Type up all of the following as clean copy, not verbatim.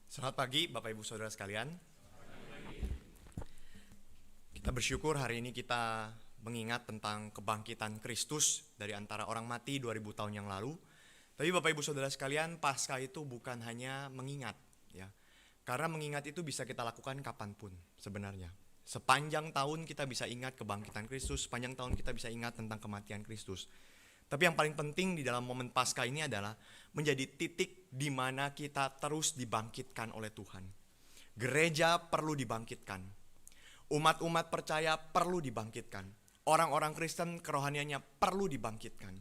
Selamat pagi Bapak Ibu Saudara sekalian. Kita bersyukur hari ini kita mengingat tentang kebangkitan Kristus dari antara orang mati 2000 tahun yang lalu. Tapi Bapak Ibu Saudara sekalian, Paskah itu bukan hanya mengingat, ya. Karena mengingat itu bisa kita lakukan kapanpun sebenarnya. Sepanjang tahun kita bisa ingat kebangkitan Kristus, sepanjang tahun kita bisa ingat tentang kematian Kristus. Tapi yang paling penting di dalam momen Paskah ini adalah menjadi titik di mana kita terus dibangkitkan oleh Tuhan. Gereja perlu dibangkitkan. Umat-umat percaya perlu dibangkitkan. Orang-orang Kristen kerohaniannya perlu dibangkitkan.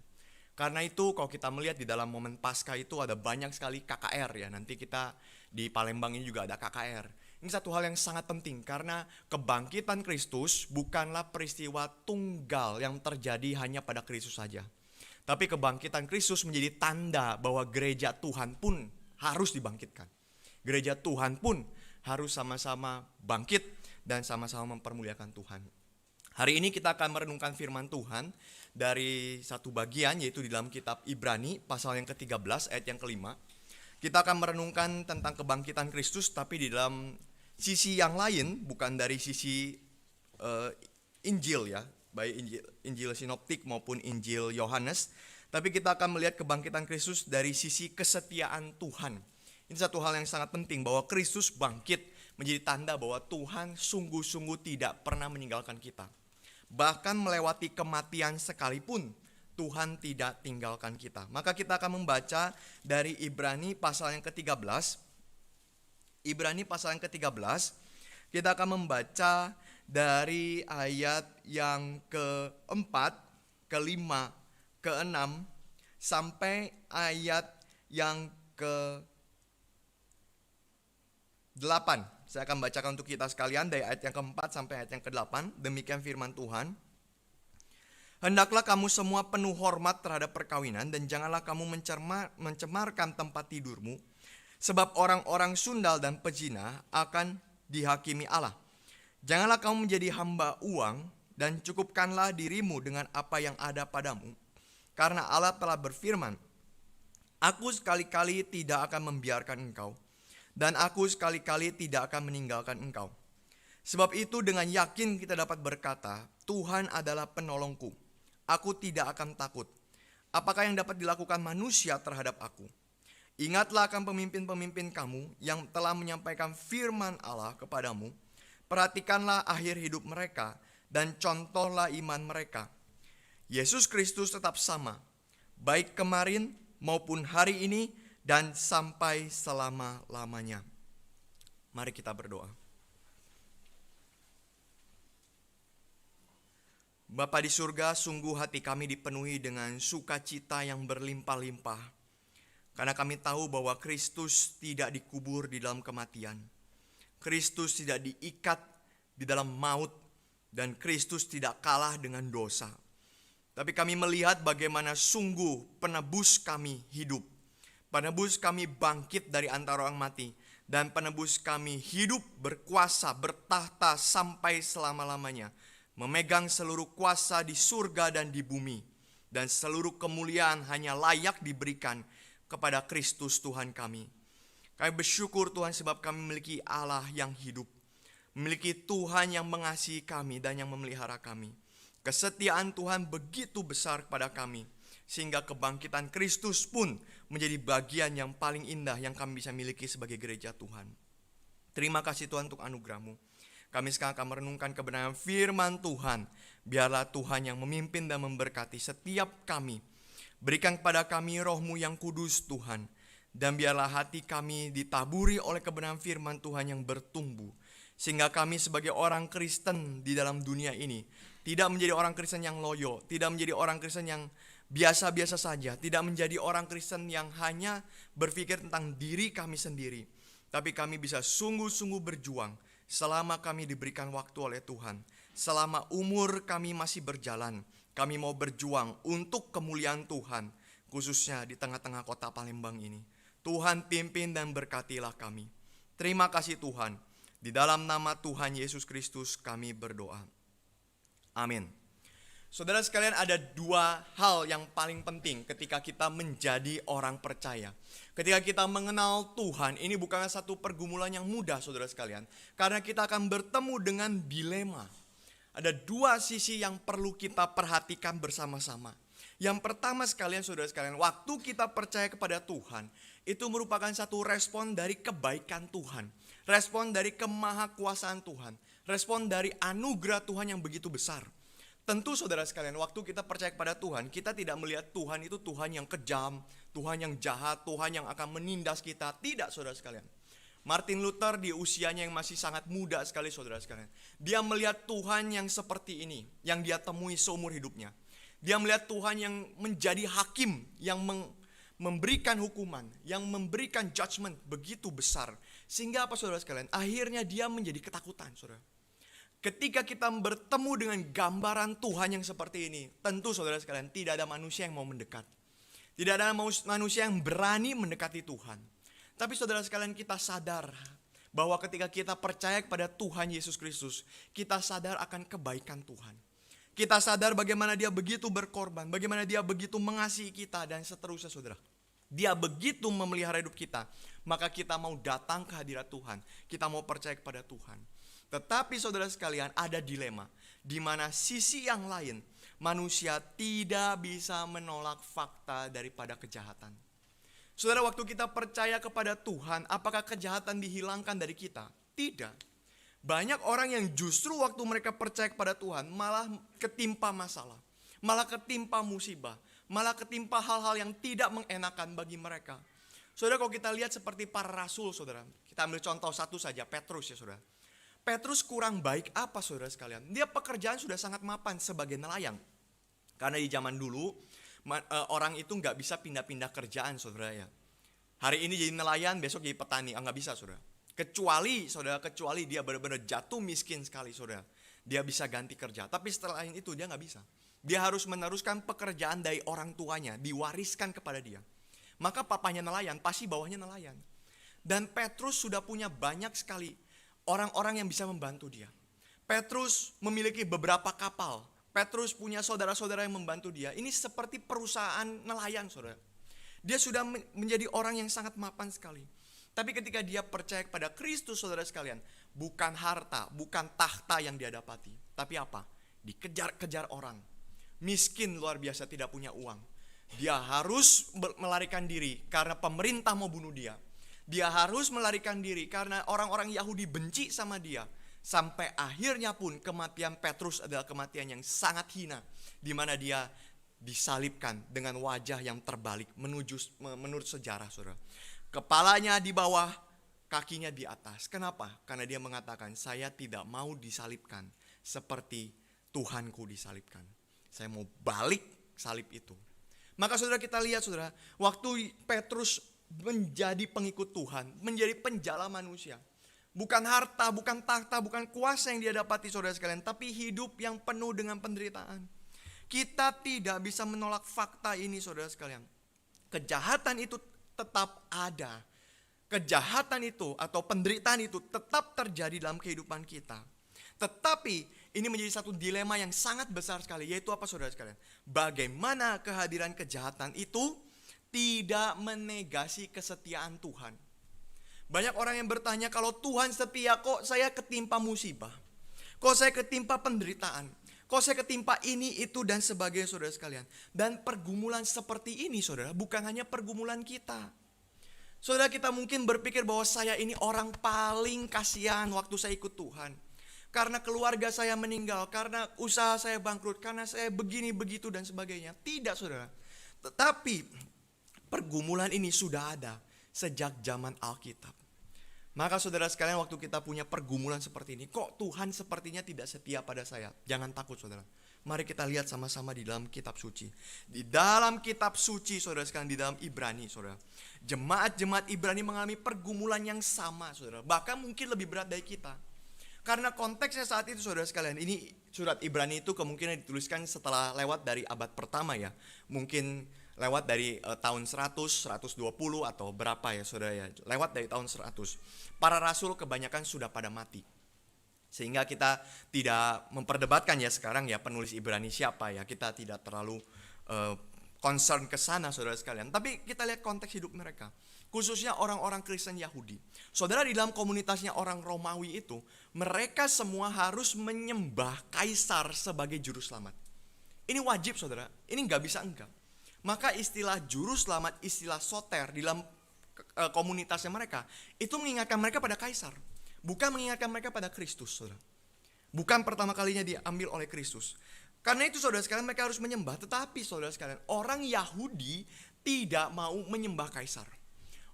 Karena itu kalau kita melihat di dalam momen Paskah itu ada banyak sekali KKR ya. Nanti kita di Palembang ini juga ada KKR. Ini satu hal yang sangat penting karena kebangkitan Kristus bukanlah peristiwa tunggal yang terjadi hanya pada Kristus saja. Tapi kebangkitan Kristus menjadi tanda bahwa gereja Tuhan pun harus dibangkitkan. Gereja Tuhan pun harus sama-sama bangkit dan sama-sama mempermuliakan Tuhan. Hari ini kita akan merenungkan firman Tuhan dari satu bagian, yaitu di dalam kitab Ibrani pasal yang ke-13 ayat yang ke-5. Kita akan merenungkan tentang kebangkitan Kristus tapi di dalam sisi yang lain, bukan dari sisi Injil ya, baik Injil Sinoptik maupun Injil Yohanes, tapi kita akan melihat kebangkitan Kristus dari sisi kesetiaan Tuhan. Ini satu hal yang sangat penting, bahwa Kristus bangkit menjadi tanda bahwa Tuhan sungguh-sungguh tidak pernah meninggalkan kita. Bahkan melewati kematian sekalipun, Tuhan tidak tinggalkan kita. Maka kita akan membaca dari Ibrani pasal yang ke-13. Ibrani pasal yang ke-13, kita akan membaca dari ayat yang ke-4, ke-5, ke-6, sampai ayat yang ke-8. Saya akan bacakan untuk kita sekalian dari ayat yang ke-4 sampai ayat yang ke-8. Demikian firman Tuhan. Hendaklah kamu semua penuh hormat terhadap perkawinan, dan janganlah kamu mencemarkan tempat tidurmu, sebab orang-orang sundal dan pezina akan dihakimi Allah. Janganlah kamu menjadi hamba uang, dan cukupkanlah dirimu dengan apa yang ada padamu. Karena Allah telah berfirman, Aku sekali-kali tidak akan membiarkan engkau, dan aku sekali-kali tidak akan meninggalkan engkau. Sebab itu dengan yakin kita dapat berkata, Tuhan adalah penolongku, aku tidak akan takut. Apakah yang dapat dilakukan manusia terhadap aku? Ingatlah akan pemimpin-pemimpin kamu yang telah menyampaikan firman Allah kepadamu. Perhatikanlah akhir hidup mereka dan contohlah iman mereka. Yesus Kristus tetap sama, baik kemarin maupun hari ini dan sampai selama-lamanya. Mari kita berdoa. Bapa di surga, sungguh hati kami dipenuhi dengan sukacita yang berlimpah-limpah. Karena kami tahu bahwa Kristus tidak dikubur di dalam kematian. Kristus tidak diikat di dalam maut, dan Kristus tidak kalah dengan dosa. Tapi kami melihat bagaimana sungguh penebus kami hidup. Penebus kami bangkit dari antara orang mati, dan penebus kami hidup, berkuasa, bertahta sampai selama-lamanya, memegang seluruh kuasa di surga dan di bumi, dan seluruh kemuliaan hanya layak diberikan kepada Kristus Tuhan kami. Kami bersyukur Tuhan sebab kami memiliki Allah yang hidup, memiliki Tuhan yang mengasihi kami dan yang memelihara kami. Kesetiaan Tuhan begitu besar kepada kami, sehingga kebangkitan Kristus pun menjadi bagian yang paling indah yang kami bisa miliki sebagai gereja Tuhan. Terima kasih Tuhan untuk anugerah-Mu. Kami sekarang akan merenungkan kebenaran firman Tuhan. Biarlah Tuhan yang memimpin dan memberkati setiap kami. Berikan kepada kami Roh-Mu yang kudus Tuhan. Dan biarlah hati kami ditaburi oleh kebenaran firman Tuhan yang bertumbuh. Sehingga kami sebagai orang Kristen di dalam dunia ini tidak menjadi orang Kristen yang loyo, tidak menjadi orang Kristen yang biasa-biasa saja, tidak menjadi orang Kristen yang hanya berpikir tentang diri kami sendiri. Tapi kami bisa sungguh-sungguh berjuang selama kami diberikan waktu oleh Tuhan. Selama umur kami masih berjalan, kami mau berjuang untuk kemuliaan Tuhan, khususnya di tengah-tengah kota Palembang ini. Tuhan pimpin dan berkatilah kami. Terima kasih Tuhan. Di dalam nama Tuhan Yesus Kristus kami berdoa. Amin. Saudara sekalian, ada dua hal yang paling penting ketika kita menjadi orang percaya. Ketika kita mengenal Tuhan, ini bukanlah satu pergumulan yang mudah, saudara sekalian. Karena kita akan bertemu dengan dilema. Ada dua sisi yang perlu kita perhatikan bersama-sama. Yang pertama sekalian, saudara sekalian, waktu kita percaya kepada Tuhan, itu merupakan satu respon dari kebaikan Tuhan. Respon dari kemahakuasaan Tuhan. Respon dari anugerah Tuhan yang begitu besar. Tentu saudara sekalian, waktu kita percaya kepada Tuhan, kita tidak melihat Tuhan itu Tuhan yang kejam, Tuhan yang jahat, Tuhan yang akan menindas kita. Tidak, saudara sekalian. Martin Luther di usianya yang masih sangat muda sekali, saudara sekalian, dia melihat Tuhan yang seperti ini, yang dia temui seumur hidupnya. Dia melihat Tuhan yang menjadi hakim, yang memberikan hukuman, yang memberikan judgment begitu besar. Sehingga apa, saudara sekalian? Akhirnya dia menjadi ketakutan, saudara. Ketika kita bertemu dengan gambaran Tuhan yang seperti ini, tentu saudara sekalian, tidak ada manusia yang mau mendekat. Tidak ada manusia yang berani mendekati Tuhan. Tapi saudara sekalian, kita sadar bahwa ketika kita percaya kepada Tuhan Yesus Kristus, kita sadar akan kebaikan Tuhan. Kita sadar bagaimana dia begitu berkorban, bagaimana dia begitu mengasihi kita, dan seterusnya, saudara. Dia begitu memelihara hidup kita, maka kita mau datang ke hadirat Tuhan. Kita mau percaya kepada Tuhan. Tetapi saudara sekalian, ada dilema di mana sisi yang lain, manusia tidak bisa menolak fakta daripada kejahatan. Saudara, waktu kita percaya kepada Tuhan, apakah kejahatan dihilangkan dari kita? Tidak. Banyak orang yang justru waktu mereka percaya kepada Tuhan malah ketimpa masalah, malah ketimpa musibah, malah ketimpa hal-hal yang tidak mengenakan bagi mereka. Saudara, kalau kita lihat seperti para rasul, saudara, kita ambil contoh satu saja, Petrus ya, saudara. Petrus kurang baik apa, saudara sekalian? Dia pekerjaan sudah sangat mapan sebagai nelayan. Karena di zaman dulu orang itu nggak bisa pindah-pindah kerjaan, saudara ya. Hari ini jadi nelayan, besok jadi petani, nggak bisa, saudara. Kecuali dia benar-benar jatuh miskin sekali, saudara. Dia bisa ganti kerja. Tapi setelah itu dia nggak bisa. Dia harus meneruskan pekerjaan dari orang tuanya, diwariskan kepada dia. Maka papanya nelayan, pasti bawahnya nelayan. Dan Petrus sudah punya banyak sekali orang-orang yang bisa membantu dia. Petrus memiliki beberapa kapal. Petrus punya saudara-saudara yang membantu dia. Ini seperti perusahaan nelayan, saudara. Dia sudah menjadi orang yang sangat mapan sekali. Tapi ketika dia percaya kepada Kristus, saudara sekalian, bukan harta, bukan tahta yang dia dapati. Tapi apa? Dikejar-kejar orang. Miskin luar biasa, tidak punya uang. Dia harus melarikan diri karena pemerintah mau bunuh dia. Dia harus melarikan diri karena orang-orang Yahudi benci sama dia. Sampai akhirnya pun kematian Petrus adalah kematian yang sangat hina. Di mana dia disalibkan dengan wajah yang terbalik menurut sejarah, saudara. Kepalanya di bawah, kakinya di atas. Kenapa? Karena dia mengatakan, saya tidak mau disalibkan seperti Tuhanku disalibkan. Saya mau balik salib itu. Maka saudara, kita lihat, saudara, waktu Petrus menjadi pengikut Tuhan, menjadi penjala manusia. Bukan harta, bukan tahta, bukan kuasa yang dia dapati, saudara sekalian, tapi hidup yang penuh dengan penderitaan. Kita tidak bisa menolak fakta ini, saudara sekalian. Kejahatan itu tetap ada. Kejahatan itu atau penderitaan itu tetap terjadi dalam kehidupan kita. Tetapi ini menjadi satu dilema yang sangat besar sekali, yaitu apa, saudara sekalian? Bagaimana kehadiran kejahatan itu tidak menegasi kesetiaan Tuhan. Banyak orang yang bertanya, kalau Tuhan setia kok saya ketimpa musibah? Kok saya ketimpa penderitaan? Kok saya ketimpa ini, itu, dan sebagainya, saudara sekalian. Dan pergumulan seperti ini, saudara, bukan hanya pergumulan kita. Saudara, kita mungkin berpikir bahwa saya ini orang paling kasihan waktu saya ikut Tuhan. Karena keluarga saya meninggal, karena usaha saya bangkrut, karena saya begini, begitu, dan sebagainya. Tidak, saudara. Tetapi pergumulan ini sudah ada sejak zaman Alkitab. Maka saudara sekalian, waktu kita punya pergumulan seperti ini, kok Tuhan sepertinya tidak setia pada saya? Jangan takut, saudara. Mari kita lihat sama-sama di dalam kitab suci. Di dalam kitab suci, saudara sekalian, di dalam Ibrani, saudara. Jemaat-jemaat Ibrani mengalami pergumulan yang sama, saudara. Bahkan mungkin lebih berat dari kita. Karena konteksnya saat itu, saudara sekalian, ini surat Ibrani itu kemungkinan dituliskan setelah lewat dari abad pertama ya. Mungkin lewat dari tahun 100, 120 atau berapa ya, saudara ya. Lewat dari tahun 100. Para rasul kebanyakan sudah pada mati. Sehingga kita tidak memperdebatkan ya sekarang ya penulis Ibrani siapa ya. Kita tidak terlalu concern ke sana saudara sekalian. Tapi kita lihat konteks hidup mereka. Khususnya orang-orang Kristen Yahudi. Saudara, di dalam komunitasnya orang Romawi itu, mereka semua harus menyembah kaisar sebagai juru selamat. Ini wajib saudara, ini nggak bisa enggak. Maka istilah juru selamat, istilah soter di dalam komunitasnya mereka, itu mengingatkan mereka pada kaisar. Bukan mengingatkan mereka pada Kristus, saudara. Bukan pertama kalinya diambil oleh Kristus. Karena itu saudara sekalian mereka harus menyembah. Tetapi saudara sekalian, orang Yahudi tidak mau menyembah kaisar.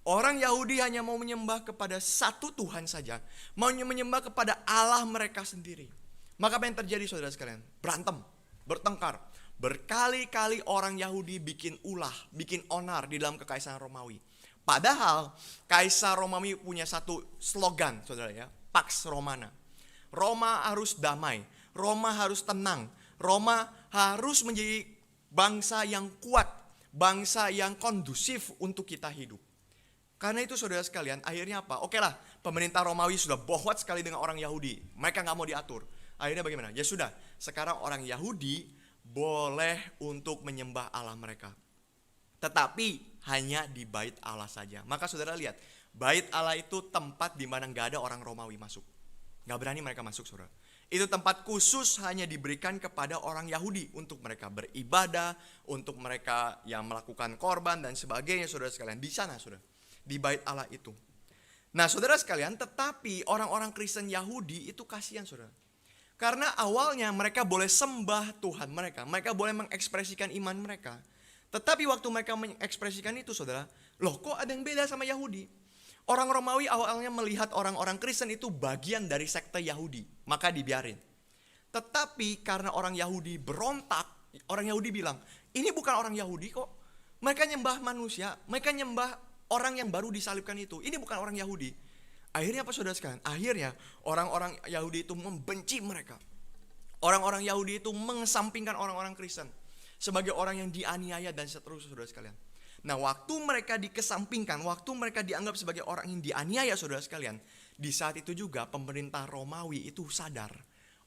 Orang Yahudi hanya mau menyembah kepada satu Tuhan saja. Mau menyembah kepada Allah mereka sendiri. Maka apa yang terjadi saudara sekalian? Berantem, bertengkar. Berkali-kali orang Yahudi bikin ulah, bikin onar di dalam kekaisaran Romawi. Padahal Kaisar Romawi punya satu slogan, saudara ya, Pax Romana. Roma harus damai, Roma harus tenang, Roma harus menjadi bangsa yang kuat, bangsa yang kondusif untuk kita hidup. Karena itu saudara sekalian, akhirnya apa? Oke lah, pemerintah Romawi sudah bohwat sekali dengan orang Yahudi. Mereka gak mau diatur. Akhirnya bagaimana? Ya sudah, sekarang orang Yahudi boleh untuk menyembah Allah mereka. Tetapi hanya di bait Allah saja. Maka saudara lihat, bait Allah itu tempat di mana gak ada orang Romawi masuk. Gak berani mereka masuk, saudara. Itu tempat khusus hanya diberikan kepada orang Yahudi untuk mereka beribadah, untuk mereka yang melakukan korban dan sebagainya, saudara sekalian. Di sana, saudara. Di bait Allah itu. Nah, saudara sekalian, tetapi orang-orang Kristen Yahudi itu kasihan, saudara. Karena awalnya mereka boleh sembah Tuhan mereka. Mereka boleh mengekspresikan iman mereka. Tetapi waktu mereka mengekspresikan itu, saudara, loh kok ada yang beda sama Yahudi? Orang Romawi awalnya melihat orang-orang Kristen itu bagian dari sekte Yahudi, maka dibiarin. Tetapi karena orang Yahudi berontak, orang Yahudi bilang, ini bukan orang Yahudi kok. Mereka nyembah manusia, mereka nyembah orang yang baru disalibkan itu. Ini bukan orang Yahudi. Akhirnya apa saudara sekalian? Akhirnya orang-orang Yahudi itu membenci mereka. Orang-orang Yahudi itu mengesampingkan orang-orang Kristen sebagai orang yang dianiaya dan seterusnya, saudara sekalian. Nah, waktu mereka dikesampingkan, waktu mereka dianggap sebagai orang yang dianiaya, saudara sekalian, di saat itu juga pemerintah Romawi itu sadar,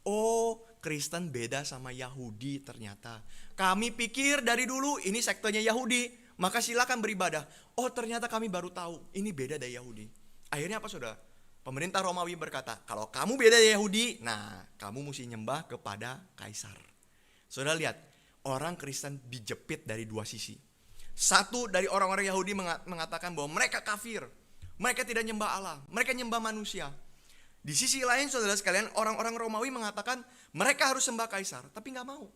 oh, Kristen beda sama Yahudi ternyata. Kami pikir dari dulu ini sektenya Yahudi, maka silakan beribadah. Oh, ternyata kami baru tahu ini beda dari Yahudi. Akhirnya apa, saudara? Pemerintah Romawi berkata, kalau kamu beda dari Yahudi, nah, kamu mesti nyembah kepada kaisar. Saudara lihat, orang Kristen dijepit dari dua sisi. Satu, dari orang-orang Yahudi mengatakan bahwa mereka kafir. Mereka tidak nyembah Allah, mereka nyembah manusia. Di sisi lain, saudara sekalian, orang-orang Romawi mengatakan mereka harus sembah kaisar, tapi gak mau.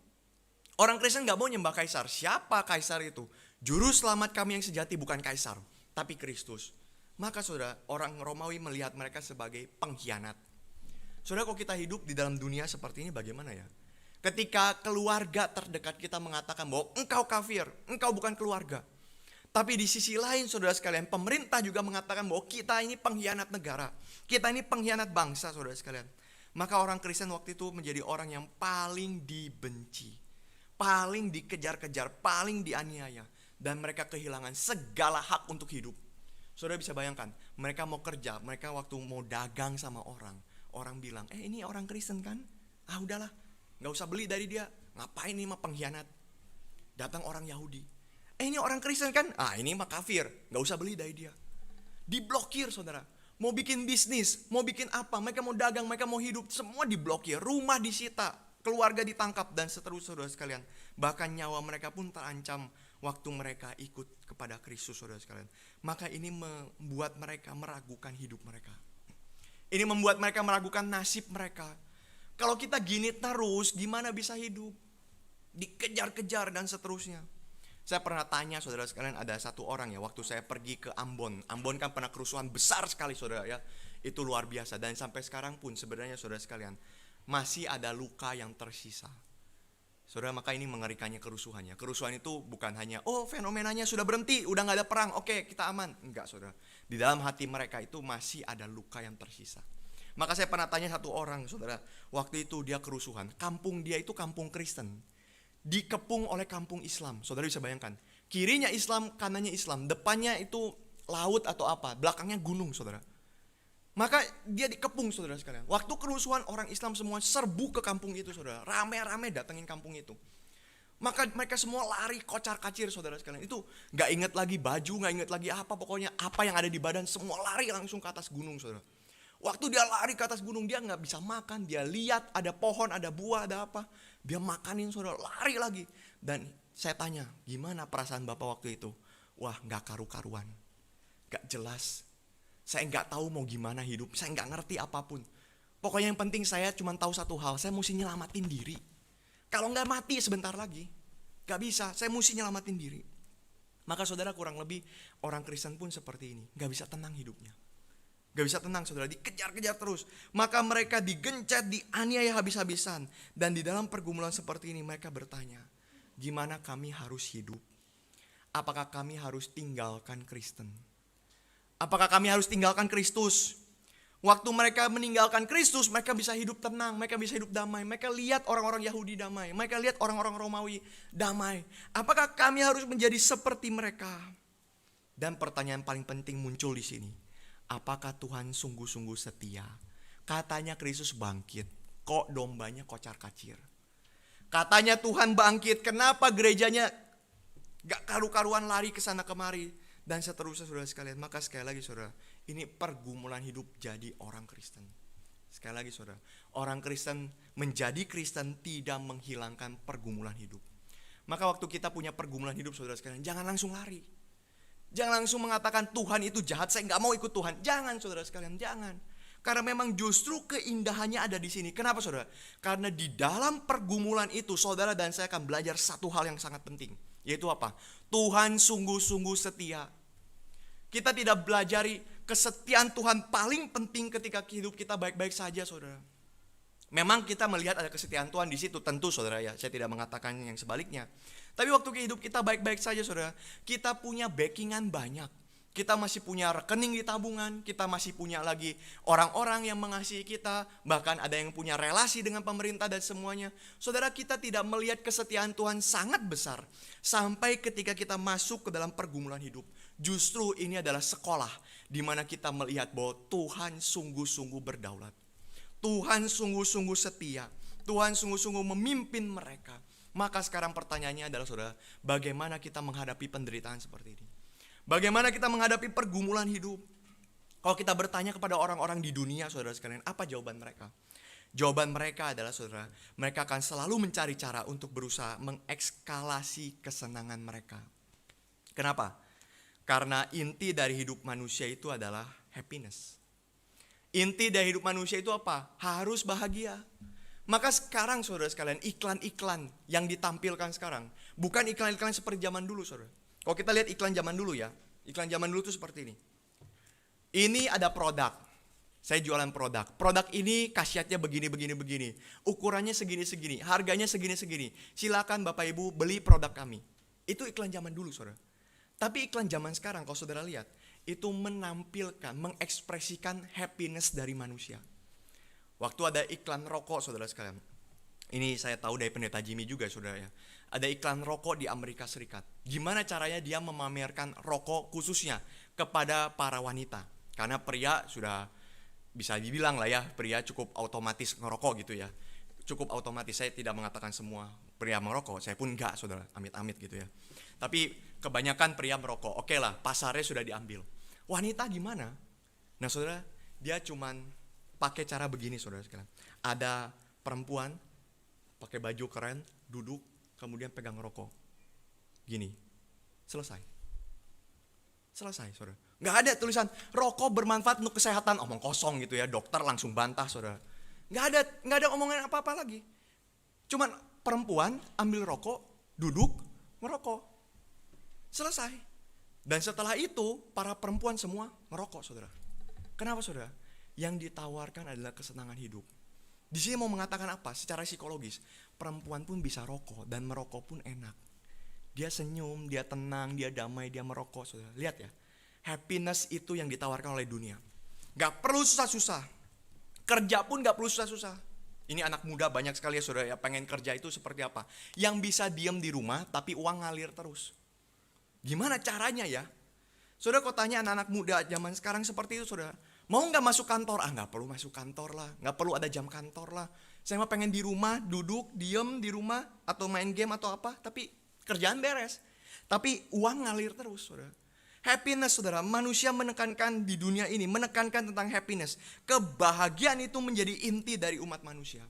Orang Kristen gak mau nyembah kaisar. Siapa kaisar itu? Juru selamat kami yang sejati bukan kaisar, tapi Kristus. Maka saudara, orang Romawi melihat mereka sebagai pengkhianat. Saudara, kalau kita hidup di dalam dunia seperti ini bagaimana ya? Ketika keluarga terdekat kita mengatakan bahwa engkau kafir, engkau bukan keluarga. Tapi di sisi lain, saudara sekalian, pemerintah juga mengatakan bahwa kita ini pengkhianat negara. Kita ini pengkhianat bangsa, saudara sekalian. Maka orang Kristen waktu itu menjadi orang yang paling dibenci, paling dikejar-kejar, paling dianiaya. Dan mereka kehilangan segala hak untuk hidup. Saudara bisa bayangkan, mereka mau kerja, mereka waktu mau dagang sama orang. Orang bilang, ini orang Kristen kan? Ah udahlah, gak usah beli dari dia. Ngapain ini mah pengkhianat. Datang orang Yahudi. Ini orang Kristen kan? Ah ini mah kafir, gak usah beli dari dia. Diblokir, saudara. Mau bikin bisnis, mau bikin apa, mereka mau dagang, mereka mau hidup, semua diblokir. Rumah disita, keluarga ditangkap, dan seterusnya, saudara sekalian. Bahkan nyawa mereka pun terancam waktu mereka ikut kepada Kristus, saudara sekalian. Maka ini membuat mereka meragukan hidup mereka. Ini membuat mereka meragukan nasib mereka. Kalau kita gini terus, gimana bisa hidup? Dikejar-kejar dan seterusnya. Saya pernah tanya, saudara sekalian, ada satu orang ya, waktu saya pergi ke Ambon. Ambon kan pernah kerusuhan besar sekali, saudara ya. Itu luar biasa. Dan sampai sekarang pun sebenarnya, saudara sekalian, masih ada luka yang tersisa. Saudara, maka ini mengerikannya kerusuhannya. Kerusuhan itu bukan hanya, fenomenanya sudah berhenti, udah gak ada perang, oke kita aman. Enggak, saudara. Di dalam hati mereka itu masih ada luka yang tersisa. Maka saya pernah tanya satu orang, saudara. Waktu itu dia kerusuhan. Kampung dia itu kampung Kristen. Dikepung oleh kampung Islam. Saudara bisa bayangkan. Kirinya Islam, kanannya Islam. Depannya itu laut atau apa. Belakangnya gunung, saudara. Maka dia dikepung, saudara sekalian. Waktu kerusuhan, orang Islam semua serbu ke kampung itu, saudara. Rame-rame datengin kampung itu. Maka mereka semua lari kocar-kacir, saudara sekalian. Itu gak inget lagi baju, gak inget lagi apa. Pokoknya apa yang ada di badan, semua lari langsung ke atas gunung, saudara. Waktu dia lari ke atas gunung, dia gak bisa makan. Dia lihat ada pohon, ada buah, ada apa. Dia makanin, saudara, lari lagi. Dan saya tanya, gimana perasaan Bapak waktu itu? Wah, gak karu-karuan. Gak jelas. Saya nggak tahu mau gimana hidup, saya nggak ngerti apapun. Pokoknya yang penting saya cuma tahu satu hal, saya mesti nyelamatin diri. Kalau nggak mati sebentar lagi, nggak bisa, saya mesti nyelamatin diri. Maka saudara, kurang lebih orang Kristen pun seperti ini, nggak bisa tenang hidupnya. Nggak bisa tenang, saudara, dikejar-kejar terus. Maka mereka digencet, dianiaya habis-habisan. Dan di dalam pergumulan seperti ini mereka bertanya, gimana kami harus hidup? Apakah kami harus tinggalkan Kristen? Apakah kami harus tinggalkan Kristus? Waktu mereka meninggalkan Kristus, mereka bisa hidup tenang, mereka bisa hidup damai. Mereka lihat orang-orang Yahudi damai, mereka lihat orang-orang Romawi damai. Apakah kami harus menjadi seperti mereka? Dan pertanyaan paling penting muncul di sini. Apakah Tuhan sungguh-sungguh setia? Katanya Kristus bangkit, kok dombanya kocar-kacir? Katanya Tuhan bangkit, kenapa gerejanya gak karu-karuan lari ke sana kemari? Dan seterusnya, saudara sekalian. Maka sekali lagi, saudara, ini pergumulan hidup jadi orang Kristen. Sekali lagi, saudara, orang Kristen menjadi Kristen tidak menghilangkan pergumulan hidup. Maka waktu kita punya pergumulan hidup, saudara sekalian, jangan langsung lari. Jangan langsung mengatakan Tuhan itu jahat, saya gak mau ikut Tuhan. Jangan, saudara sekalian, jangan. Karena memang justru keindahannya ada di sini. Kenapa, saudara? Karena di dalam pergumulan itu, saudara dan saya akan belajar satu hal yang sangat penting. Yaitu apa? Tuhan sungguh-sungguh setia. Kita tidak belajari kesetiaan Tuhan paling penting ketika hidup kita baik-baik saja, saudara. Memang kita melihat ada kesetiaan Tuhan di situ, tentu, saudara, ya. Saya tidak mengatakan yang sebaliknya. Tapi waktu hidup kita baik-baik saja, saudara, kita punya backingan banyak. Kita masih punya rekening di tabungan, kita masih punya lagi orang-orang yang mengasihi kita, bahkan ada yang punya relasi dengan pemerintah dan semuanya. Saudara, kita tidak melihat kesetiaan Tuhan sangat besar sampai ketika kita masuk ke dalam pergumulan hidup. Justru ini adalah sekolah di mana kita melihat bahwa Tuhan sungguh-sungguh berdaulat. Tuhan sungguh-sungguh setia. Tuhan sungguh-sungguh memimpin mereka. Maka sekarang pertanyaannya adalah, saudara, bagaimana kita menghadapi penderitaan seperti ini? Bagaimana kita menghadapi pergumulan hidup? Kalau kita bertanya kepada orang-orang di dunia, saudara sekalian, apa jawaban mereka? Jawaban mereka adalah, saudara, mereka akan selalu mencari cara untuk berusaha mengekskalasi kesenangan mereka. Kenapa? Karena inti dari hidup manusia itu adalah happiness. Inti dari hidup manusia itu apa? Harus bahagia. Maka sekarang, saudara sekalian, iklan-iklan yang ditampilkan sekarang bukan iklan-iklan seperti zaman dulu, saudara. Kalau kita lihat iklan zaman dulu, ya, iklan zaman dulu itu seperti ini. Ini ada produk, saya jualan produk. Produk ini khasiatnya begini, begini, begini. Ukurannya segini, segini. Harganya segini, segini. Silakan Bapak Ibu beli produk kami. Itu iklan zaman dulu, saudara. Tapi iklan zaman sekarang, kalau saudara lihat, itu menampilkan, mengekspresikan happiness dari manusia. Waktu ada iklan rokok, saudara sekalian. Ini saya tahu dari pendeta Jimmy juga, saudara, ya. Ada iklan rokok di Amerika Serikat. Gimana caranya dia memamerkan rokok khususnya kepada para wanita. Karena pria sudah bisa dibilang lah, ya, pria cukup otomatis ngerokok gitu, ya. Cukup otomatis, saya tidak mengatakan semua pria merokok, saya pun enggak, saudara, amit-amit gitu, ya. Tapi kebanyakan pria merokok, oke lah, pasarnya sudah diambil. Wanita gimana? Nah, saudara, dia cuman pakai cara begini, saudara sekalian. Ada perempuan pakai baju keren, duduk, kemudian pegang rokok. Gini, selesai. Selesai, saudara. Nggak ada tulisan rokok bermanfaat untuk kesehatan, omong kosong gitu, ya. Dokter langsung bantah, saudara. Nggak ada omongan apa-apa lagi. Cuman perempuan ambil rokok, duduk, ngerokok. Selesai. Dan setelah itu para perempuan semua ngerokok, saudara. Kenapa, saudara? Yang ditawarkan adalah kesenangan hidup. Di sini mau mengatakan apa? Secara psikologis, perempuan pun bisa rokok dan merokok pun enak. Dia senyum, dia tenang, dia damai, dia merokok, saudara. Lihat, ya, happiness itu yang ditawarkan oleh dunia. Gak perlu susah-susah. Kerja pun gak perlu susah-susah. Ini anak muda banyak sekali, ya, saudara, ya, pengen kerja itu seperti apa? Yang bisa diam di rumah tapi uang ngalir terus. Gimana caranya, ya? Saudara, kok tanya anak-anak muda zaman sekarang seperti itu, saudara, Mau nggak masuk kantor? Nggak perlu masuk kantor lah, nggak perlu ada jam kantor lah. Saya mah pengen di rumah, duduk, diem di rumah, atau main game atau apa, tapi kerjaan beres. Tapi uang ngalir terus, saudara. Happiness, saudara, manusia menekankan di dunia ini, menekankan tentang happiness. Kebahagiaan itu menjadi inti dari umat manusia.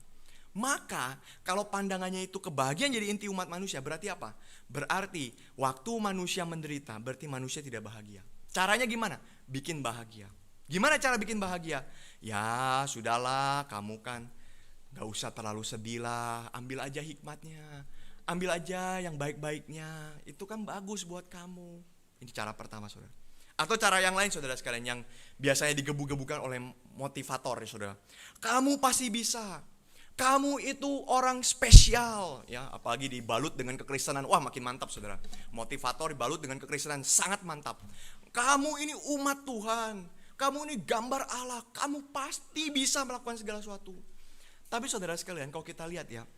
Maka kalau pandangannya itu kebahagiaan jadi inti umat manusia, berarti apa? Berarti waktu manusia menderita, berarti manusia tidak bahagia. Caranya gimana? Bikin bahagia. Gimana cara bikin bahagia? Ya sudahlah, kamu kan gak usah terlalu sedih lah, ambil aja hikmatnya, ambil aja yang baik-baiknya, itu kan bagus buat kamu. Ini cara pertama, saudara. Atau cara yang lain, saudara sekalian, yang biasanya digebu-gebukan oleh motivator, ya saudara. Kamu pasti bisa. Kamu itu orang spesial, ya, apalagi dibalut dengan kekristenan. Wah, makin mantap, saudara. Motivator dibalut dengan kekristenan sangat mantap. Kamu ini umat Tuhan, kamu ini gambar Allah, kamu pasti bisa melakukan segala sesuatu. Tapi saudara sekalian, kalau kita lihat ya,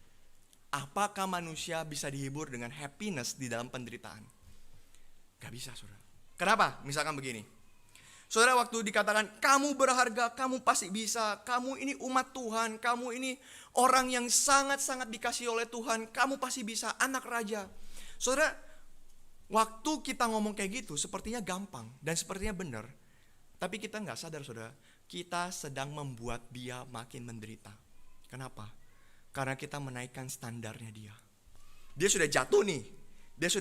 apakah manusia bisa dihibur dengan happiness di dalam penderitaan? Gak bisa, saudara. Kenapa? Misalkan begini. Saudara, waktu dikatakan kamu berharga, kamu pasti bisa, kamu ini umat Tuhan, kamu ini orang yang sangat-sangat dikasihi oleh Tuhan, kamu pasti bisa, anak raja. Saudara, waktu kita ngomong kayak gitu sepertinya gampang dan sepertinya benar. Tapi kita gak sadar, saudara, kita sedang membuat dia makin menderita. Kenapa? Karena kita menaikkan standarnya dia. Dia sudah jatuh nih, dia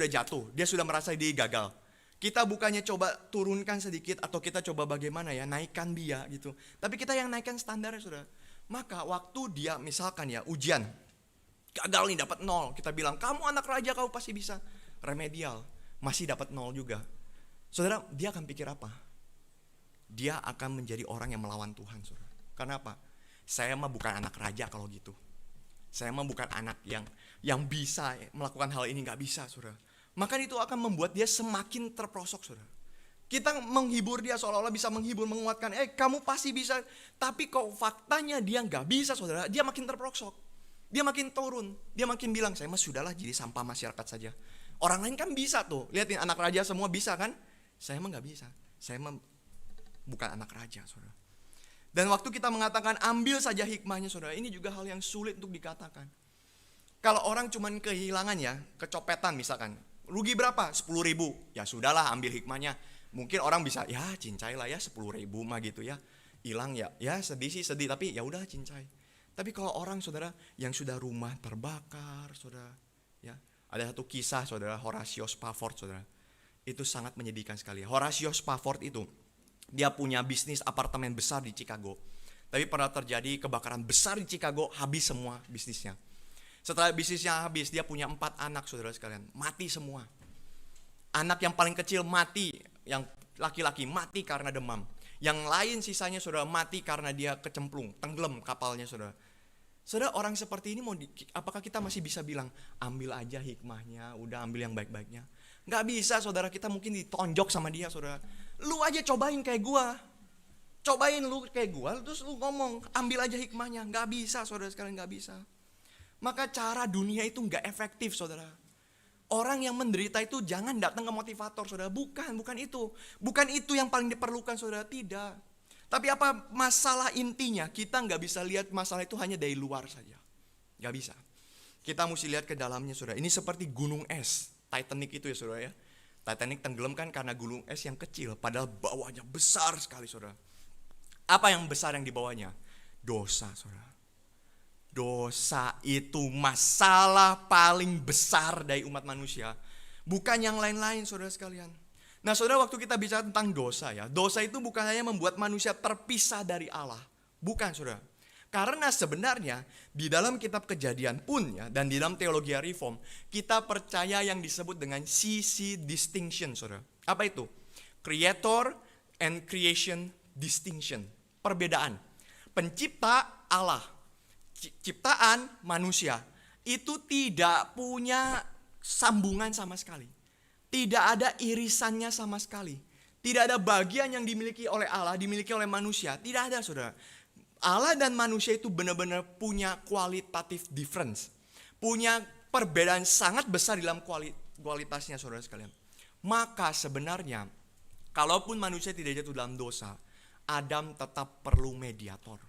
sudah merasa dia gagal. Kita bukannya coba turunkan sedikit atau kita coba bagaimana ya, naikkan dia gitu. Tapi kita yang naikkan standarnya, saudara. Maka waktu dia misalkan ya ujian, gagal nih dapat 0, kita bilang kamu anak raja, kamu pasti bisa. Remedial, masih dapat 0 juga. Saudara, dia akan pikir apa? Dia akan menjadi orang yang melawan Tuhan, saudara. Karena apa? Saya mah bukan anak raja kalau gitu. Saya mah bukan anak yang bisa melakukan hal ini, gak bisa, saudara. Maka itu akan membuat dia semakin terperosok, saudara. Kita menghibur dia seolah-olah bisa menghibur, menguatkan, kamu pasti bisa. Tapi kok faktanya dia gak bisa, saudara. Dia makin terperosok, dia makin turun, dia makin bilang, saya mah sudahlah jadi sampah masyarakat saja. Orang lain kan bisa tuh, lihatin anak raja semua bisa kan. Saya mah gak bisa, saya mah bukan anak raja, saudara. Dan waktu kita mengatakan ambil saja hikmahnya, saudara, ini juga hal yang sulit untuk dikatakan. Kalau orang cuman kehilangan ya, kecopetan misalkan, rugi berapa? 10.000. Ya sudahlah, ambil hikmahnya. Mungkin orang bisa, ya cincai lah ya, 10.000 mah gitu ya. Hilang ya, ya sedih sih sedih, tapi ya udah cincai. Tapi kalau orang, saudara, yang sudah rumah terbakar, saudara, ya, ada satu kisah, saudara, Horatio Spafford, saudara. Itu sangat menyedihkan sekali. Horatio Spafford itu, dia punya bisnis apartemen besar di Chicago. Tapi pernah terjadi kebakaran besar di Chicago, habis semua bisnisnya. Setelah bisnisnya habis, dia punya 4 anak, saudara sekalian, mati semua. Anak yang paling kecil mati, yang laki-laki mati karena demam. Yang lain sisanya, saudara, mati karena dia kecemplung, tenggelam kapalnya, saudara. Saudara, orang seperti ini apakah kita masih bisa bilang, ambil aja hikmahnya, udah ambil yang baik-baiknya? Gak bisa, saudara, kita mungkin ditonjok sama dia, saudara. Lu aja cobain kayak gua. Cobain lu kayak gua, terus lu ngomong, ambil aja hikmahnya. Gak bisa, saudara sekalian, gak bisa. Maka cara dunia itu gak efektif, saudara. Orang yang menderita itu jangan datang ke motivator, saudara. Bukan itu. Bukan itu yang paling diperlukan, saudara. Tidak. Tapi apa masalah intinya? Kita gak bisa lihat masalah itu hanya dari luar saja. Gak bisa. Kita mesti lihat ke dalamnya, saudara. Ini seperti gunung es. Titanic itu ya, saudara ya. Titanic tenggelam kan karena gunung es yang kecil. Padahal bawahnya besar sekali, saudara. Apa yang besar yang di bawahnya? Dosa, saudara. Dosa itu masalah paling besar dari umat manusia. Bukan yang lain-lain, saudara sekalian. Nah, saudara, waktu kita bicara tentang dosa ya, dosa itu bukan hanya membuat manusia terpisah dari Allah. Bukan, saudara. Karena sebenarnya di dalam kitab Kejadian pun ya, dan di dalam teologi reform, kita percaya yang disebut dengan CC distinction, saudara. Apa itu? Creator and creation distinction. Perbedaan. Pencipta Allah, ciptaan manusia itu tidak punya sambungan sama sekali. Tidak ada irisannya sama sekali. Tidak ada bagian yang dimiliki oleh Allah, dimiliki oleh manusia. Tidak ada, saudara. Allah dan manusia itu benar-benar punya qualitative difference. Punya perbedaan sangat besar dalam kualitasnya, saudara sekalian. Maka sebenarnya, kalaupun manusia tidak jatuh dalam dosa, Adam tetap perlu mediator.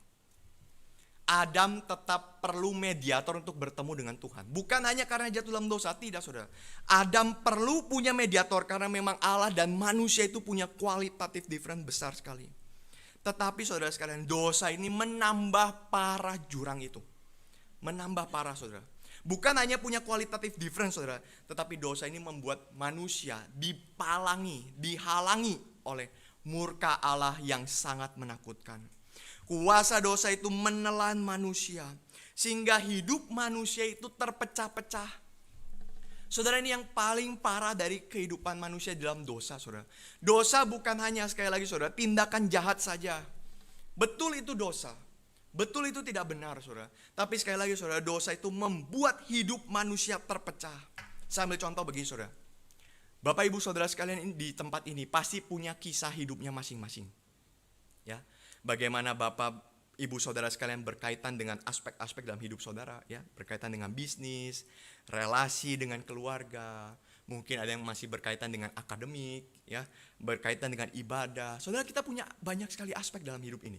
Adam tetap perlu mediator untuk bertemu dengan Tuhan. Bukan hanya karena jatuh dalam dosa, tidak saudara. Adam perlu punya mediator karena memang Allah dan manusia itu punya kualitatif different besar sekali. Tetapi saudara sekalian, dosa ini menambah parah jurang itu. Menambah parah saudara. Bukan hanya punya kualitatif difference saudara, tetapi dosa ini membuat manusia dihalangi oleh murka Allah yang sangat menakutkan. Kuasa dosa itu menelan manusia, sehingga hidup manusia itu terpecah-pecah. Saudara, ini yang paling parah dari kehidupan manusia dalam dosa saudara. Dosa bukan hanya sekali lagi saudara, tindakan jahat saja. Betul itu dosa. Betul itu tidak benar saudara. Tapi sekali lagi saudara, dosa itu membuat hidup manusia terpecah. Saya ambil contoh begini saudara. Bapak ibu saudara sekalian di tempat ini pasti punya kisah hidupnya masing-masing. Ya, bagaimana bapak ibu saudara sekalian berkaitan dengan aspek-aspek dalam hidup saudara, ya, berkaitan dengan bisnis, relasi dengan keluarga, mungkin ada yang masih berkaitan dengan akademik, ya, berkaitan dengan ibadah. Saudara, kita punya banyak sekali aspek dalam hidup ini.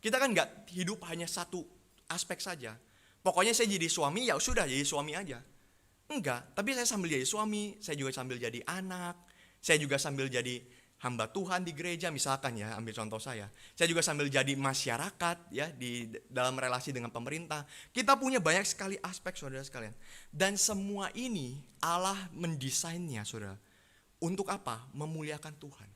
Kita kan nggak hidup hanya satu aspek saja. Pokoknya saya jadi suami, ya sudah jadi suami aja. Enggak, tapi saya sambil jadi suami, saya juga sambil jadi anak, saya juga sambil jadi hamba Tuhan di gereja misalkan ya, ambil contoh saya. Saya juga sambil jadi masyarakat ya di dalam relasi dengan pemerintah. Kita punya banyak sekali aspek saudara sekalian. Dan semua ini Allah mendesainnya saudara. Untuk apa? Memuliakan Tuhan.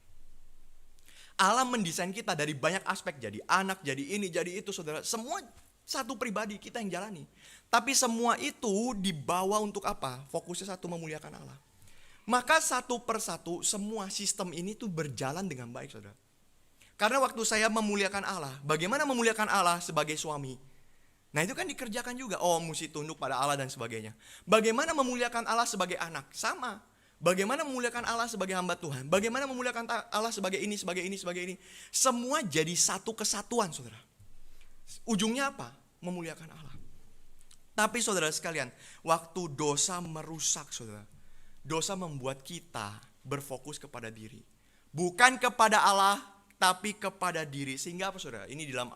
Allah mendesain kita dari banyak aspek, jadi anak, jadi ini, jadi itu saudara. Semua satu pribadi kita yang jalani. Tapi semua itu dibawa untuk apa? Fokusnya satu, memuliakan Allah. Maka satu persatu semua sistem ini tuh berjalan dengan baik saudara. Karena waktu saya memuliakan Allah, bagaimana memuliakan Allah sebagai suami? Nah itu kan dikerjakan juga, oh mesti tunduk pada Allah dan sebagainya. Bagaimana memuliakan Allah sebagai anak? Sama. Bagaimana memuliakan Allah sebagai hamba Tuhan? Bagaimana memuliakan Allah sebagai ini, sebagai ini, sebagai ini? Semua jadi satu kesatuan saudara. Ujungnya apa? Memuliakan Allah. Tapi saudara sekalian, waktu dosa merusak saudara, dosa membuat kita berfokus kepada diri. Bukan kepada Allah, tapi kepada diri. Sehingga apa saudara? Ini di dalam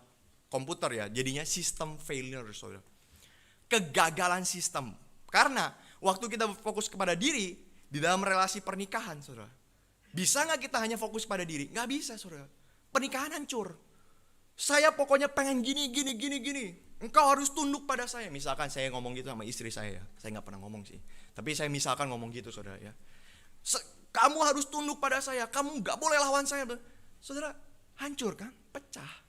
komputer ya, jadinya sistem failure saudara. Kegagalan sistem. Karena waktu kita fokus kepada diri, di dalam relasi pernikahan saudara, bisa gak kita hanya fokus pada diri? Gak bisa saudara. Pernikahan hancur. Saya pokoknya pengen gini. Engkau harus tunduk pada saya. Misalkan saya ngomong gitu sama istri saya ya. Saya gak pernah ngomong sih. Tapi saya misalkan ngomong gitu saudara ya. Kamu harus tunduk pada saya. Kamu gak boleh lawan saya. Saudara, hancur kan? Pecah.